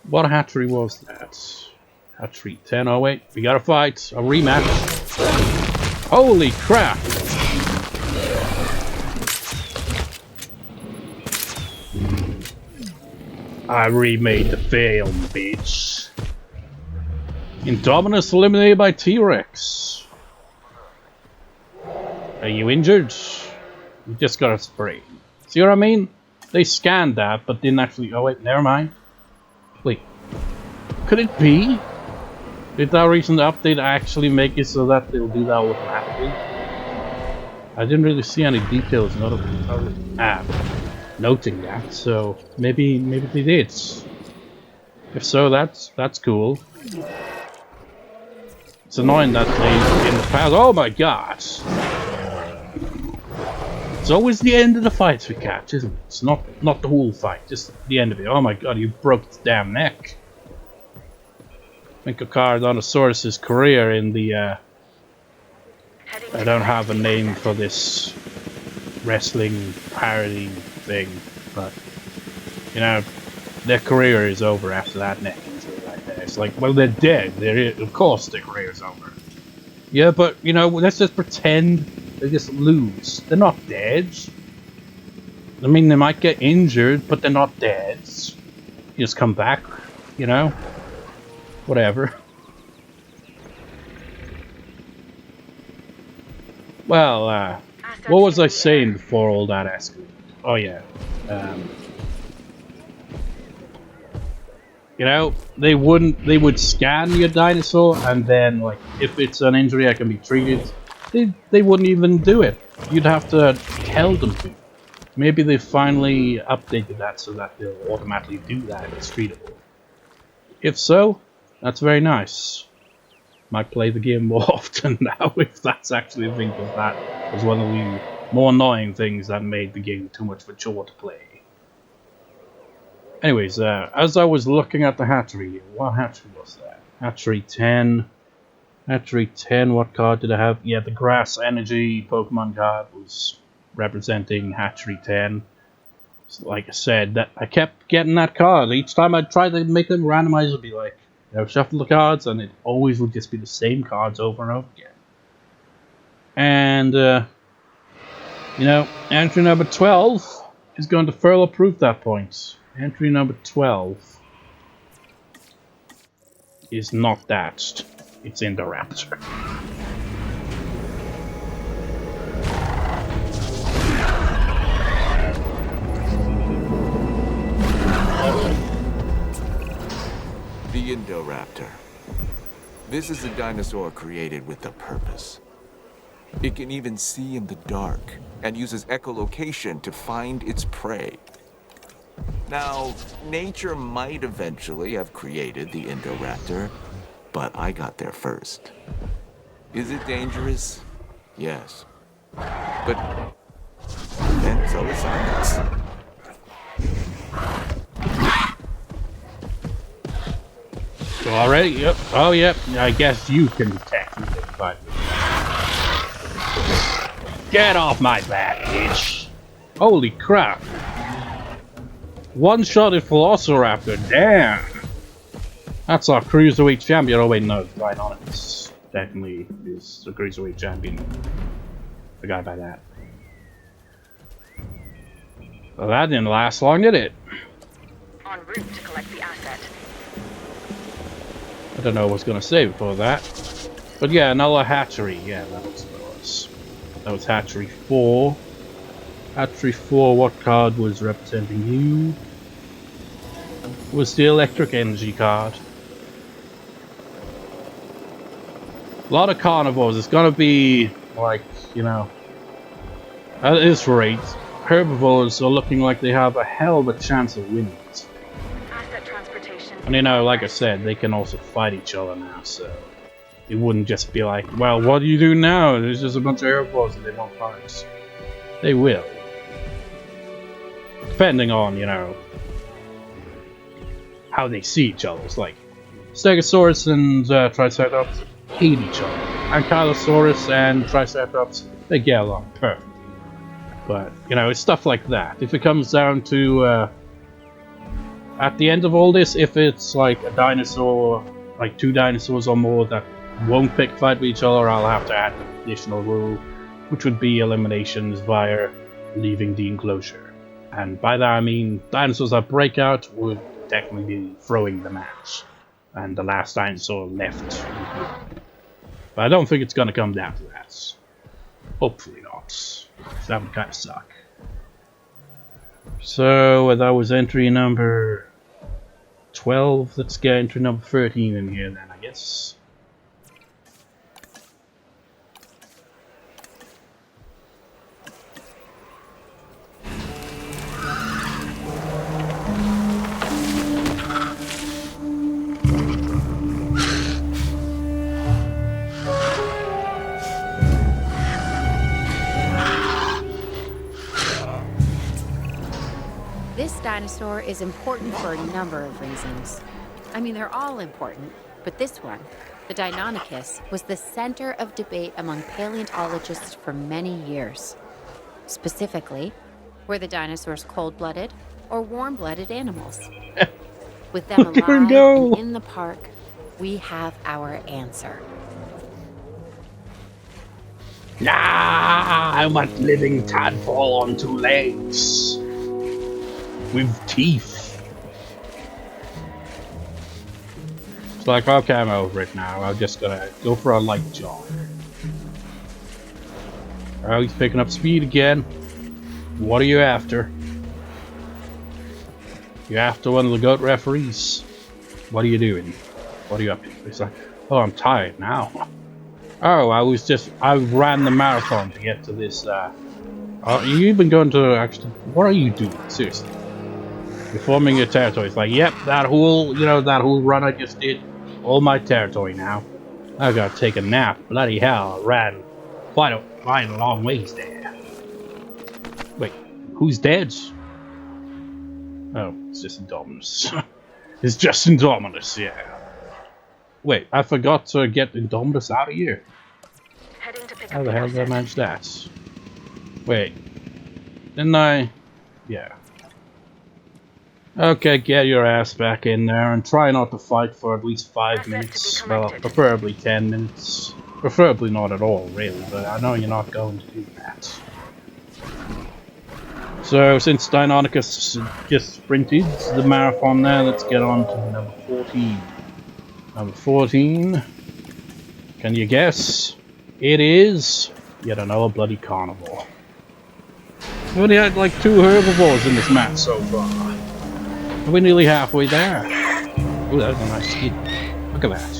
What hatchery was that? Hatchery 10. Oh wait, we gotta fight. A rematch. Holy crap! I remade the film, bitch. Indominus eliminated by T-Rex. Are you injured? You just got a sprain. See what I mean? They scanned that, but didn't actually... Oh wait, never mind. Wait. Could it be? Did that recent update actually make it so that they'll do that automatically? I didn't really see any details noting that, so maybe they did. If so, that's cool. It's annoying that they in the past. Oh my god! It's always the end of the fights we catch, isn't it? It's not the whole fight, just the end of it. Oh my god, you broke its damn neck. I think Carnotaurus' career in the I don't have a name for this wrestling parody thing, but you know, their career is over after that neck injury right there. It's like, well, they're dead. Of course their career is over. Yeah, but you know, let's just pretend they just lose. They're not dead. I mean, they might get injured, but they're not dead. You just come back, you know? Whatever. Well, what was I saying before all that escalated? Oh yeah. You know, they would scan your dinosaur, and then, like, if it's an injury that can be treated, they wouldn't even do it. You'd have to tell them to. Maybe they finally updated that so that they'll automatically do that if it's treatable. If so, that's very nice. Might play the game more often now if that's actually a thing, because that was one of the more annoying things that made the game too much of a chore to play. Anyways, as I was looking at the hatchery, what hatchery was that? Hatchery 10. Hatchery 10, what card did I have? Yeah, the Grass Energy Pokemon card was representing Hatchery 10. So like I said, that I kept getting that card. Each time I tried to make them randomized, it'd be like, you know, shuffle the cards, and it always would just be the same cards over and over again. And, you know, entry number 12 is going to further prove that point. Entry number 12 is not that. It's Indoraptor. The Indoraptor. This is a dinosaur created with a purpose. It can even see in the dark and uses echolocation to find its prey. Now, nature might eventually have created the Indoraptor, but I got there first. Is it dangerous? Yes. But then so is science. Already? Yep. Oh, yep. I guess you can detect me, but get off my back, bitch! Holy crap! One-shotted Velociraptor. Damn. That's our cruiserweight champion. Oh wait, no, Dino definitely is the cruiserweight champion. Forgot about that. Well, that didn't last long, did it? En route to collect the asset. I don't know what I was gonna say before that, but yeah, another hatchery. Yeah, that was what it was. That was hatchery 4. Hatchery 4. What card was representing you? It was the electric energy card. A lot of carnivores. It's gonna be like, you know, at this rate, herbivores are looking like they have a hell of a chance of winning. Asset transportation. And you know, like I said, they can also fight each other now, so it wouldn't just be like, well, what do you do now? There's just a bunch of herbivores and they won't fight. They will. Depending on, you know, how they see each other. It's like Stegosaurus and Triceratops hate each other. Ankylosaurus and Triceratops, they get along perfectly. But, you know, it's stuff like that. If it comes down to, at the end of all this, if it's like a dinosaur, like 2 dinosaurs or more that won't pick fight with each other, I'll have to add an additional rule, which would be eliminations via leaving the enclosure. And by that I mean dinosaurs that break out would technically be throwing the match. And the last dinosaur left. But I don't think it's gonna come down to that. Hopefully not. That would kind of suck. So that was entry number 12. Let's get entry number 13 in here then, I guess. This dinosaur is important for a number of reasons. I mean, they're all important, but this one, the Deinonychus, was the center of debate among paleontologists for many years. Specifically, were the dinosaurs cold-blooded or warm-blooded animals? With them alive and in the park, we have our answer. Ah, I'm a living tadpole on 2 legs. With teeth. It's like, okay, I'm over it now. I'm just gonna go for a light jog. Oh, he's picking up speed again. What are you after? You're after one of the GOAT referees. What are you doing? What are you up to? He's like, oh, I'm tired now. Oh, I ran the marathon to get to this, you've been going to actually, what are you doing? Seriously. You're forming your territory. It's like, yep, that whole run I just did, all my territory now. I gotta take a nap. Bloody hell, I ran quite a long ways there. Wait, who's dead? Oh, it's just Indominus. It's just Indominus, yeah. Wait, I forgot to get Indominus out of here. Heading to pick How up the hell did I asset. manage that? Wait, didn't I? Yeah. Okay, get your ass back in there and try not to fight for at least 5 Asset minutes. to be Well, collected. preferably 10 minutes. Preferably not at all, really, but I know you're not going to do that. So, since Deinonychus just sprinted the marathon there, let's get on to number 14. Number 14. Can you guess? It is yet another bloody carnivore. We only had like 2 herbivores in this map so far. We're nearly halfway there. Ooh, that was a nice skin. Look at that.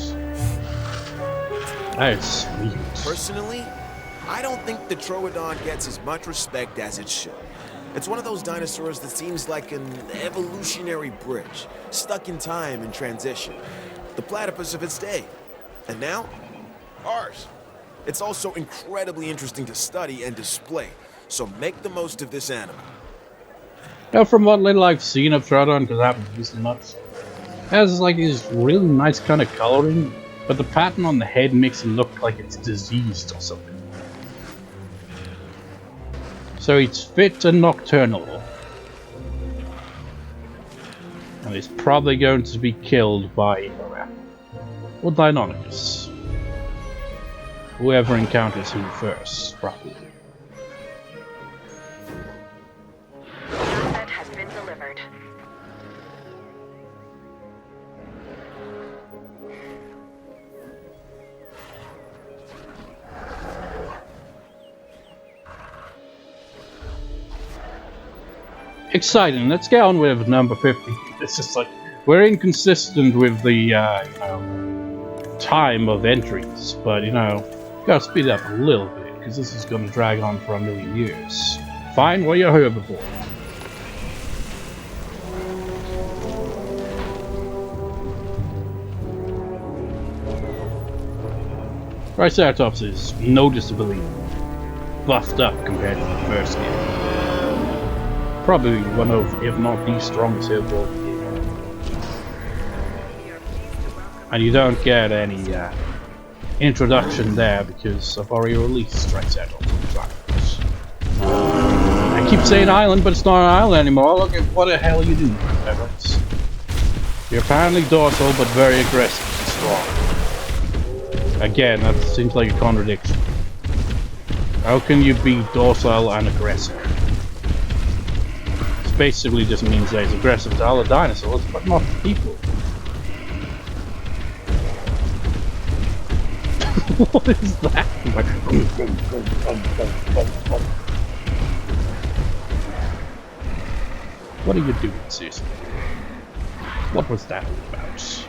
That is sweet. Personally, I don't think the Troodon gets as much respect as it should. It's one of those dinosaurs that seems like an evolutionary bridge, stuck in time and transition. The platypus of its day. And now, ours. It's also incredibly interesting to study and display, so make the most of this animal. Now, from what little I've seen of Troodon, because I haven't used it much, it has like this really nice kind of coloring, but the pattern on the head makes it look like it's diseased or something. So it's fit and nocturnal. And it's probably going to be killed by or Deinonychus. Whoever encounters him first, probably. The asset has been delivered. Exciting. Let's get on with number 50. It's just like we're inconsistent with the time of entries, but gotta speed it up a little bit because this is gonna drag on for a million years. Fine, what are you herbivore? Triceratops is noticeably buffed up compared to the first game. Probably one of, if not the strongest herbivore in the game. And you don't get any introduction there because I've already released Triceratops on Triceratops. I keep saying island, but it's not an island anymore. Look at what the hell you do, Triceratops. You're apparently dorsal, but very aggressive and strong. Again, that seems like a contradiction. How can you be docile and aggressive? This basically just means that he's aggressive to other dinosaurs, but not to people. What is that? Like, what are you doing, seriously? What was that about?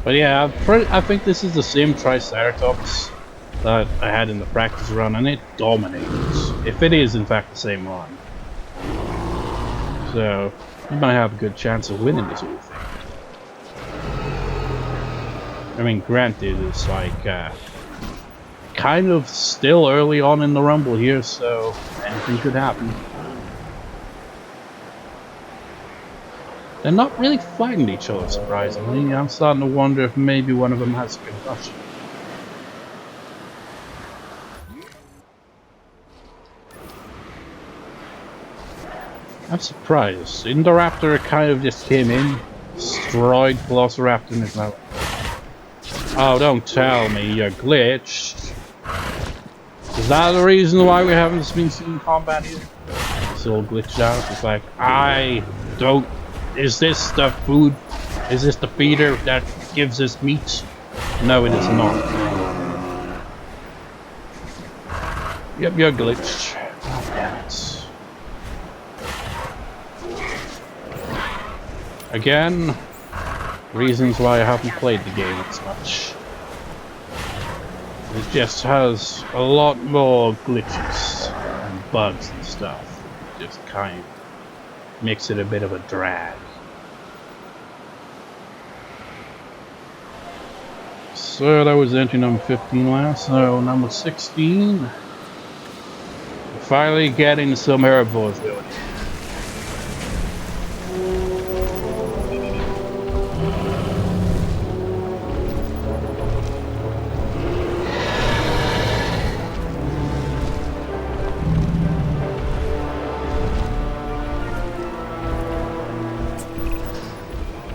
But yeah, I think this is the same Triceratops that I had in the practice run, and it dominates. If it is in fact the same one. So, you might have a good chance of winning this whole thing. I mean, granted, it's like, kind of still early on in the Rumble here, so anything could happen. They're not really fighting each other, surprisingly. I'm starting to wonder if maybe one of them has a concussion. I'm surprised. Indoraptor kind of just came in, destroyed Velociraptor, and is now. Oh, don't tell me you're glitched. Is that the reason why we haven't been seeing combat here? It's all glitched out. It's like, I don't. Is this the food? Is this the feeder that gives us meat? No, it is not. Yep, you're glitched. God damn it. Again, reasons why I haven't played the game as much. It just has a lot more glitches and bugs and stuff. Just kind of makes it a bit of a drag. So that was entry number 15 last, so number 16. We're finally getting some herbivores going.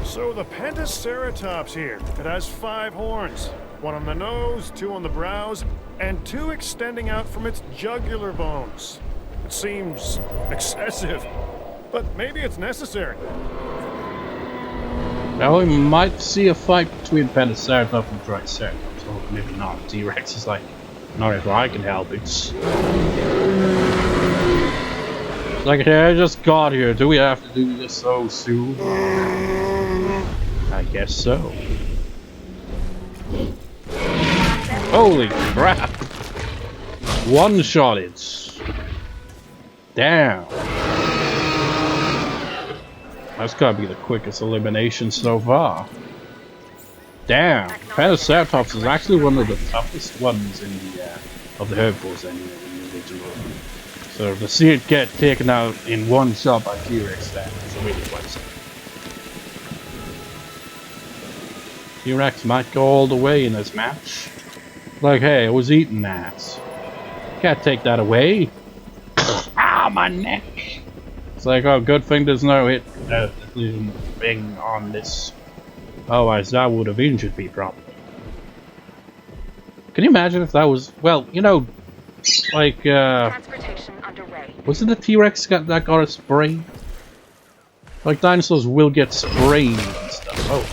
So the Pentaceratops here, it has 5 horns. 1 on the nose, 2 on the brows, and 2 extending out from its jugular bones. It seems excessive, but maybe it's necessary. Now we might see a fight between Pentaceratops and Triceratops, or maybe not. T-Rex is like, not if I can help it. Like, hey, I just got here. Do we have to do this so soon? I guess so. Holy crap! One-shot it. Damn. That's gotta be the quickest elimination so far. Damn. Pentaceratops is actually one of the toughest ones in the of the herbivores anyway in the original. So to see it get taken out in one shot by T-Rex, that is really impressive. T-Rex might go all the way in this match. Like, hey, I was eating that. Can't take that away. Ah, my neck! It's like, oh, good thing there's no hit thing on this. Otherwise, that would have injured me probably. Can you imagine if that was, well, you know, like, Transportation underway. was it the T-Rex that got a spray? Like, dinosaurs will get sprayed and stuff. Oh.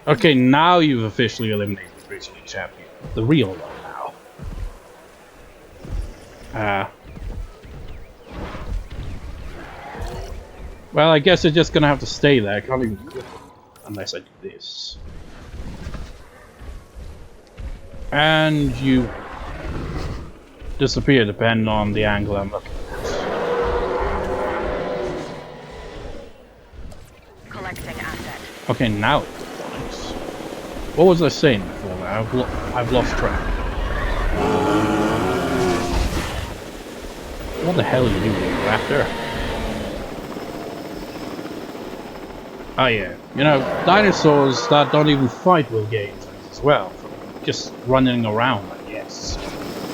Okay, now you've officially eliminated the original champion. The real one now. Well, I guess they're just gonna have to stay there. I can't even quit them unless I do this. And you disappear depending on the angle I'm looking at. Collecting asset. Okay, now it's nice. What was I saying before that? I've lost track. What the hell are you doing, Raptor? Oh yeah, you know, dinosaurs that don't even fight will gain as well, from just running around, I guess.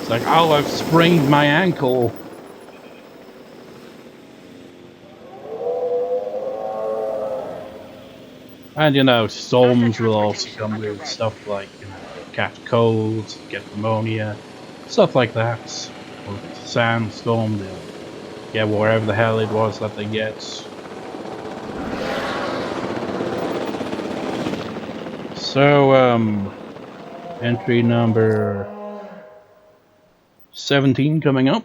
It's like, oh, I've sprained my ankle. And you know, storms will also come with stuff like, you know, catch colds, get pneumonia, stuff like that. Or sandstorm, they'll get wherever the hell it was that they get. So, entry number 17 coming up.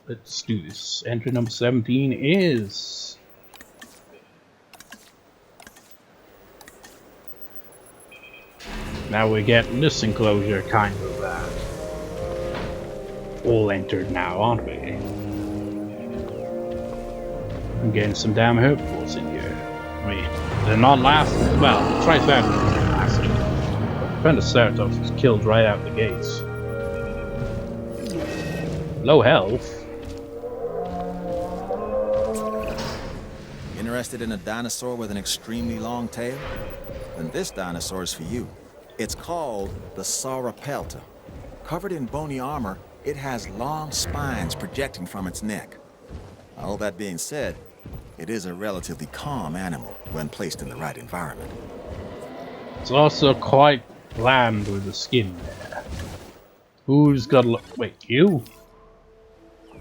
Let's do this. Entry number 17 is... Now we're getting this enclosure kind of all entered now, aren't we? I'm getting some damn herbivores in here. I mean, they're not lasting. Well, Triceratops are lasting. Pentaceratops was killed right out the gates. Low health. Interested in a dinosaur with an extremely long tail? Then this dinosaur is for you. It's called the Sauropelta. Covered in bony armor, it has long spines projecting from its neck. All that being said, it is a relatively calm animal when placed in the right environment. It's also quite bland with the skin there. Who's got wait, you?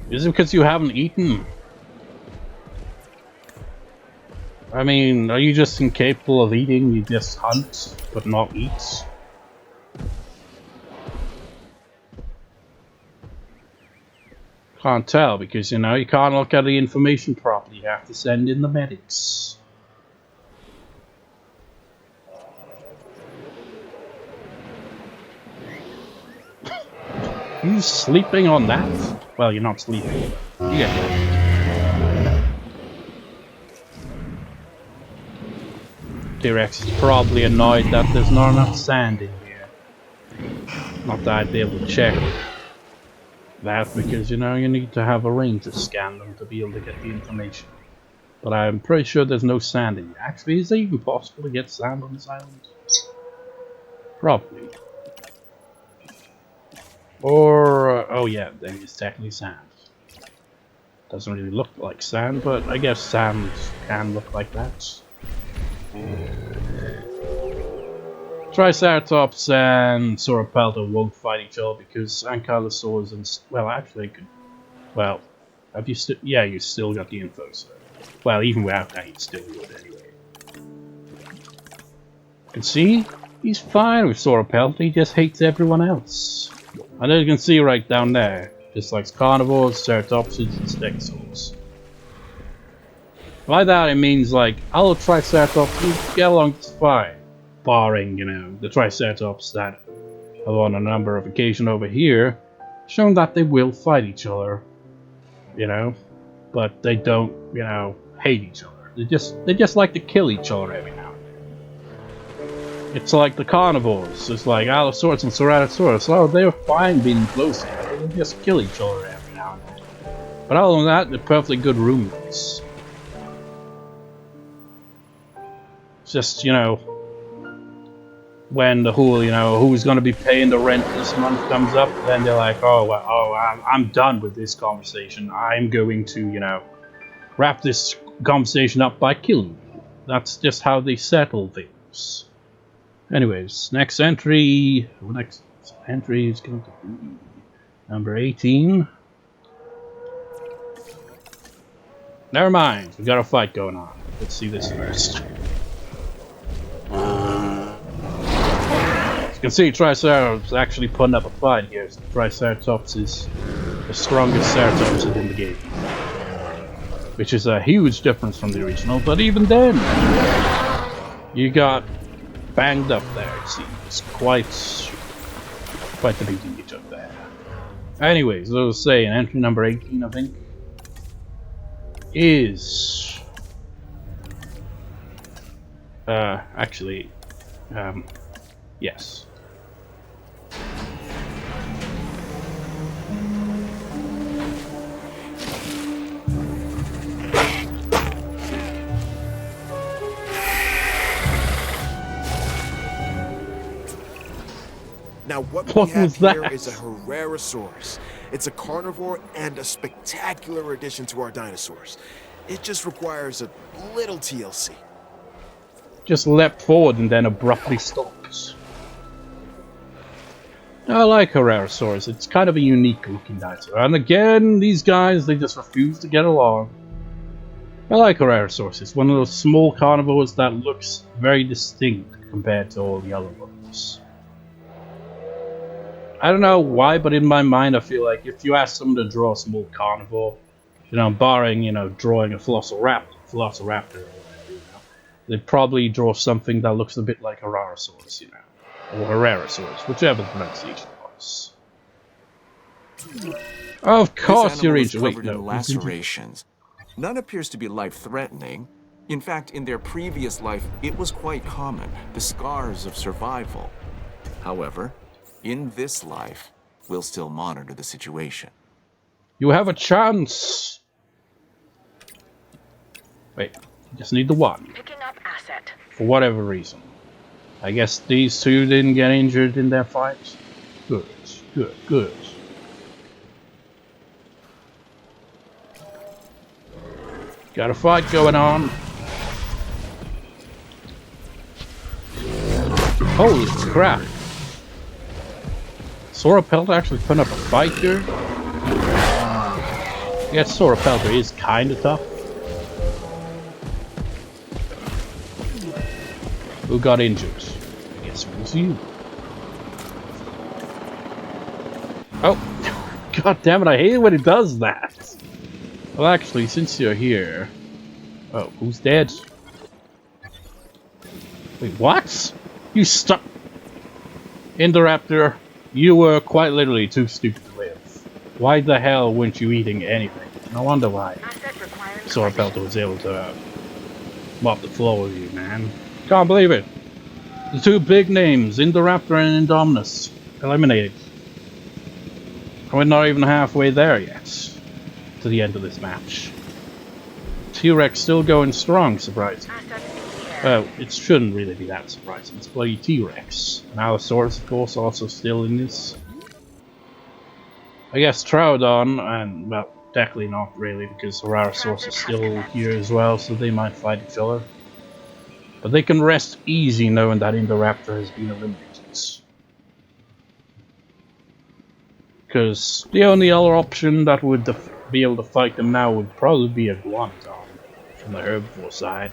Is it because you haven't eaten? I mean, are you just incapable of eating? You just hunt, but not eat? Can't tell because, you know, you can't look at the information properly. You have to send in the medics. You sleeping on that? Well, you're not sleeping. You get that. T-Rex is probably annoyed that there's not enough sand in here. Not that I'd be able to check that because, you know, you need to have a ranger scan them to be able to get the information. But I'm pretty sure there's no sand in here. Actually, is it even possible to get sand on this island? Probably. Or, oh yeah, there is technically sand. Doesn't really look like sand, but I guess sand can look like that. Triceratops and Sauropelta won't fight each other because Ankylosaurus and... Well, actually, could... Well, have you still... Yeah, you still got the info, so... Well, even without that, you still would anyway. You can see, he's fine with Sauropelta, he just hates everyone else. And as you can see right down there, just like carnivores, ceratopsids, and stegosaurs. By that it means like, all Triceratops will get along just fine. Barring, you know, the Triceratops that have on a number of occasions over here, shown that they will fight each other, you know, but they don't, you know, hate each other. They just like to kill each other every now and then. It's like the carnivores. It's like Allosaurus and Ceratosaurus. Oh, they're fine being close. They just kill each other every now and then. But other than that, they're perfectly good roommates. It's just, you know, when the whole, you know, who's going to be paying the rent this month comes up, then they're like, oh, well, I'm done with this conversation. I'm going to, you know, wrap this conversation up by killing you. That's just how they settle things. Anyways, next entry is going to be number 18. Never mind, we got a fight going on. Let's see this first. You can see Triceratops actually putting up a fight here. Triceratops is the strongest Ceratopsid in the game. Which is a huge difference from the original, but even then, you got banged up there, it seems. Quite the beating you took there. Anyways, as I was saying, entry number 18, I think, is... yes. Now what What we have was that? here is a Herrerasaurus. It's a carnivore and a spectacular addition to our dinosaurs. It just requires a little TLC. Just leapt forward and then abruptly stops. I like Herrerasaurus. It's kind of a unique looking dinosaur. And again, these guys, they just refuse to get along. I like Herrerasaurus. It's one of those small carnivores that looks very distinct compared to all the other ones. I don't know why, but in my mind I feel like if you ask someone to draw a small carnivore, you know, barring, you know, drawing a Velociraptor or whatever, you know, they'd probably draw something that looks a bit like Herrerasaurus, you know, or Herrerasaurus, whichever the pronunciation was. Of course you're covered in lacerations. None appears to be life-threatening. In fact, in their previous life, it was quite common, the scars of survival. However, in this life, we'll still monitor the situation. You have a chance! Wait, you just need the one. Picking up asset. For whatever reason. I guess these two didn't get injured in their fight. Good, good, good. Got a fight going on. Holy crap. Sauropelter actually put up a fight here? Yeah, Sauropelter is kinda tough. Who got injured? I guess it was you. Oh! God damn it, I hate it when it does that! Well, actually, since you're here... Oh, who's dead? Wait, what? You stuck... Indoraptor, you were quite literally too stupid to live. Why the hell weren't you eating anything? No wonder why Sauropelter was able to mop the floor with you, man. Can't believe it. The two big names, Indoraptor and Indominus, eliminated. We're not even halfway there yet. To the end of this match. T-Rex still going strong, surprising. Well, it shouldn't really be that surprising. It's bloody T-Rex. And Allosaurus, of course, also still in this. I guess Troodon, and, well, technically not really, because Herrerasaurus is still here as well, so they might fight each other. But they can rest easy knowing that Indoraptor has been eliminated. Because the only other option that would be able to fight them now would probably be a Giganotosaurus from the herbivore side.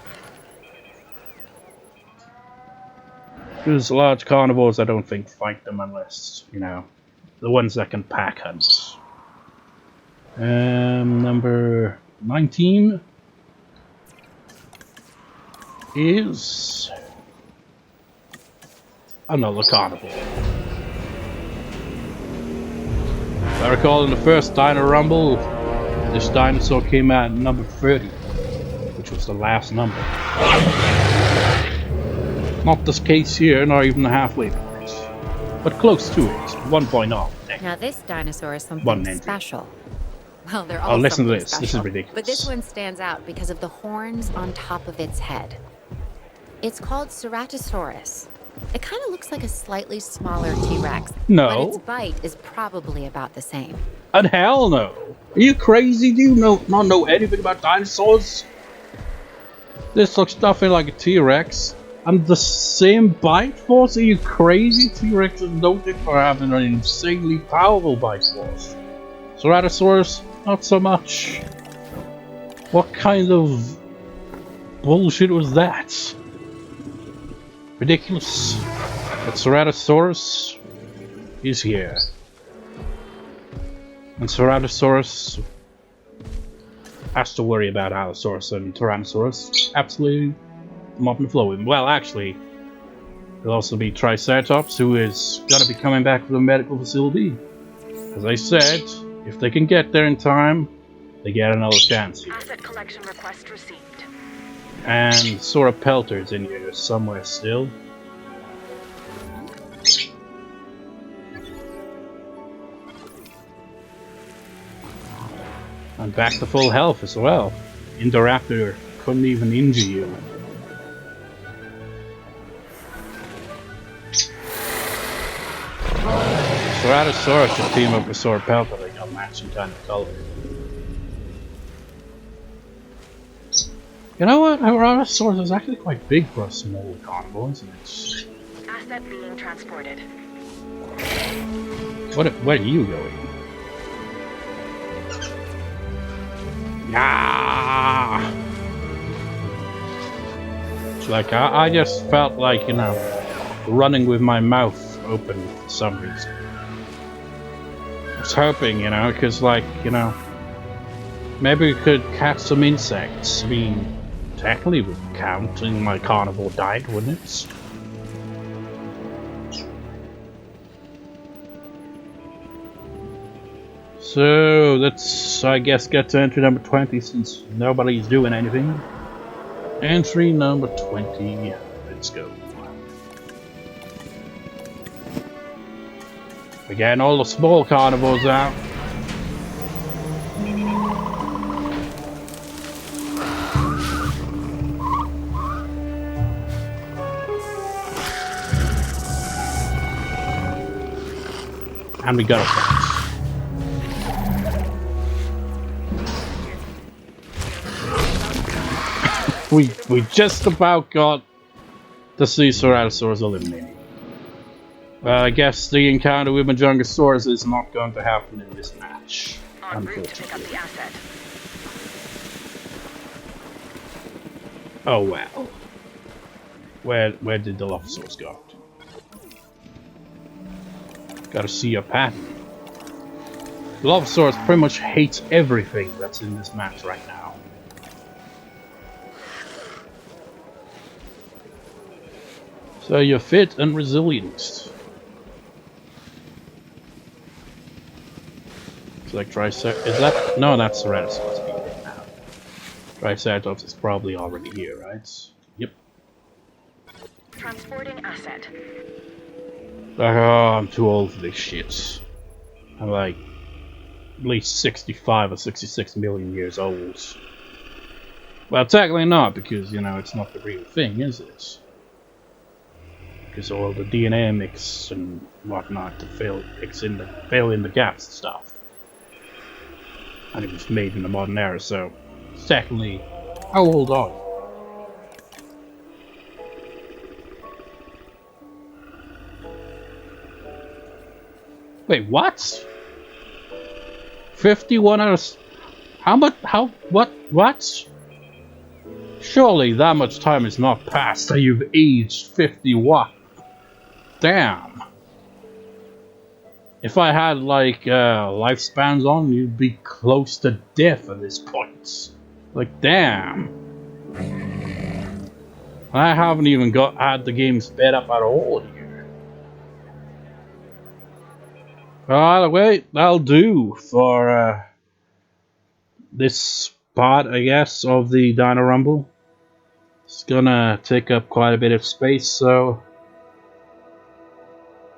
There's large carnivores I don't think fight them unless, you know, the ones that can pack hunt. Number 19 is another carnivore. I recall in the first Dino Rumble, this dinosaur came out at number 30, which was the last number. Not the case here, not even the halfway point, but close to it, 1.0. Now this dinosaur is something special. Well, they're all listen to something this. special, this is ridiculous. But this one stands out because of the horns on top of its head. It's called Ceratosaurus. It kind of looks like a slightly smaller T-Rex. No. But its bite is probably about the same. And hell no. Are you crazy? Do you not know anything about dinosaurs? This looks nothing like a T-Rex. And the same bite force? Are you crazy? T-Rex is noted for having an insanely powerful bite force. Ceratosaurus, not so much. What kind of bullshit was that? Ridiculous. But Ceratosaurus is here. And Ceratosaurus has to worry about Allosaurus and Tyrannosaurus. Absolutely mopping the floor with him. Well, actually, there'll also be Triceratops, who is going to be coming back to the medical facility. As I said, if they can get there in time, they get another chance here. Asset collection request received. And Sauropelter's in here somewhere still. And back to full health as well. Indoraptor couldn't even injure you. Ceratosaurus should team up with Sauropelter. They got matching kind of color. You know what? Herrerasaurus is actually quite big for a small carnivore, isn't it? Asset being transported. Where are you going? Yeah. It's like, I just felt like, you know, running with my mouth open for some reason. I was hoping, you know, because, like, you know, maybe we could catch some insects. I mean, technically would count in my carnivore diet, wouldn't it? So let's, I guess, get to entry number 20 since nobody's doing anything. Entry number 20. Let's go. We're getting all the small carnivores out. And we got a fight. We just about got the Ceratops eliminated. I guess the encounter with Giganotosaurus is not going to happen in this match, unfortunately. Oh well. Where did the Allosaurus go? Gotta see a pattern. The Allosaurus pretty much hates everything that's in this match right now. So you're fit and resilient. It's like Triceratops. Is that? No, that's Herrerasaurus. Triceratops is probably already here, right? Yep. Transporting asset. Oh, I'm too old for this shit. I'm like at least 65 or 66 million years old. Well, technically not, because, you know, it's not the real thing, is it? Because all the DNA mix and whatnot to fill in the gaps and stuff. And it was made in the modern era, so technically, how old are you? Wait, what? 51 out of... How much? How? What? Surely that much time has not passed that you've aged 51. Damn. If I had, like, lifespans on, you'd be close to death at this point. Like, damn. I haven't even had the game sped up at all here. Alright, wait, that'll do for this part, I guess, of the Dino Rumble. It's gonna take up quite a bit of space, so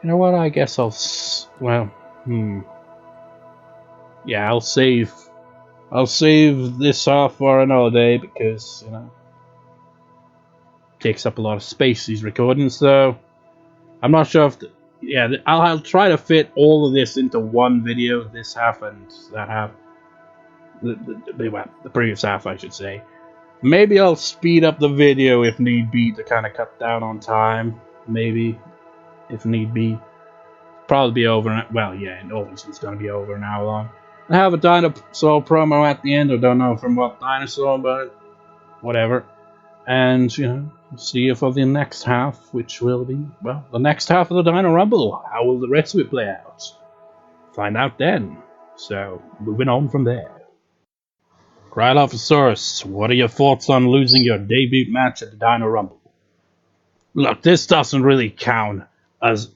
you know what? I guess I'll yeah, I'll save this off for another day because, you know, it takes up a lot of space, these recordings. So I'm not sure if I'll try to fit all of this into one video, this half and that half, the previous half, I should say. Maybe I'll speed up the video if need be to kind of cut down on time. Maybe, if need be. Probably be over. Well, yeah, obviously it's going to be over an hour long. I have a dinosaur promo at the end. I don't know from what dinosaur, but whatever. And, you know, see you for the next half, which will be, well, the next half of the Dino Rumble. How will the rest of it play out? Find out then. So, moving on from there. Cryolophosaurus, what are your thoughts on losing your debut match at the Dino Rumble? Look, this doesn't really count as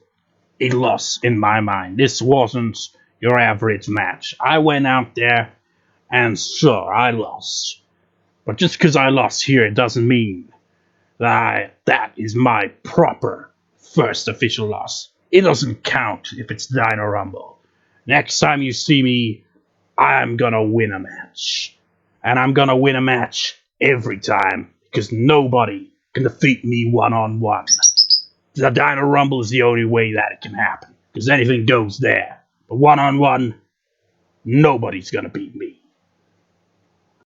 a loss in my mind. This wasn't your average match. I went out there and sure, I lost. But just because I lost here, it doesn't mean that is my proper first official loss. It doesn't count if it's Dino Rumble. Next time you see me, I'm gonna win a match. And I'm gonna win a match every time, because nobody can defeat me one-on-one. The Dino Rumble is the only way that it can happen, because anything goes there. But one-on-one, nobody's gonna beat me.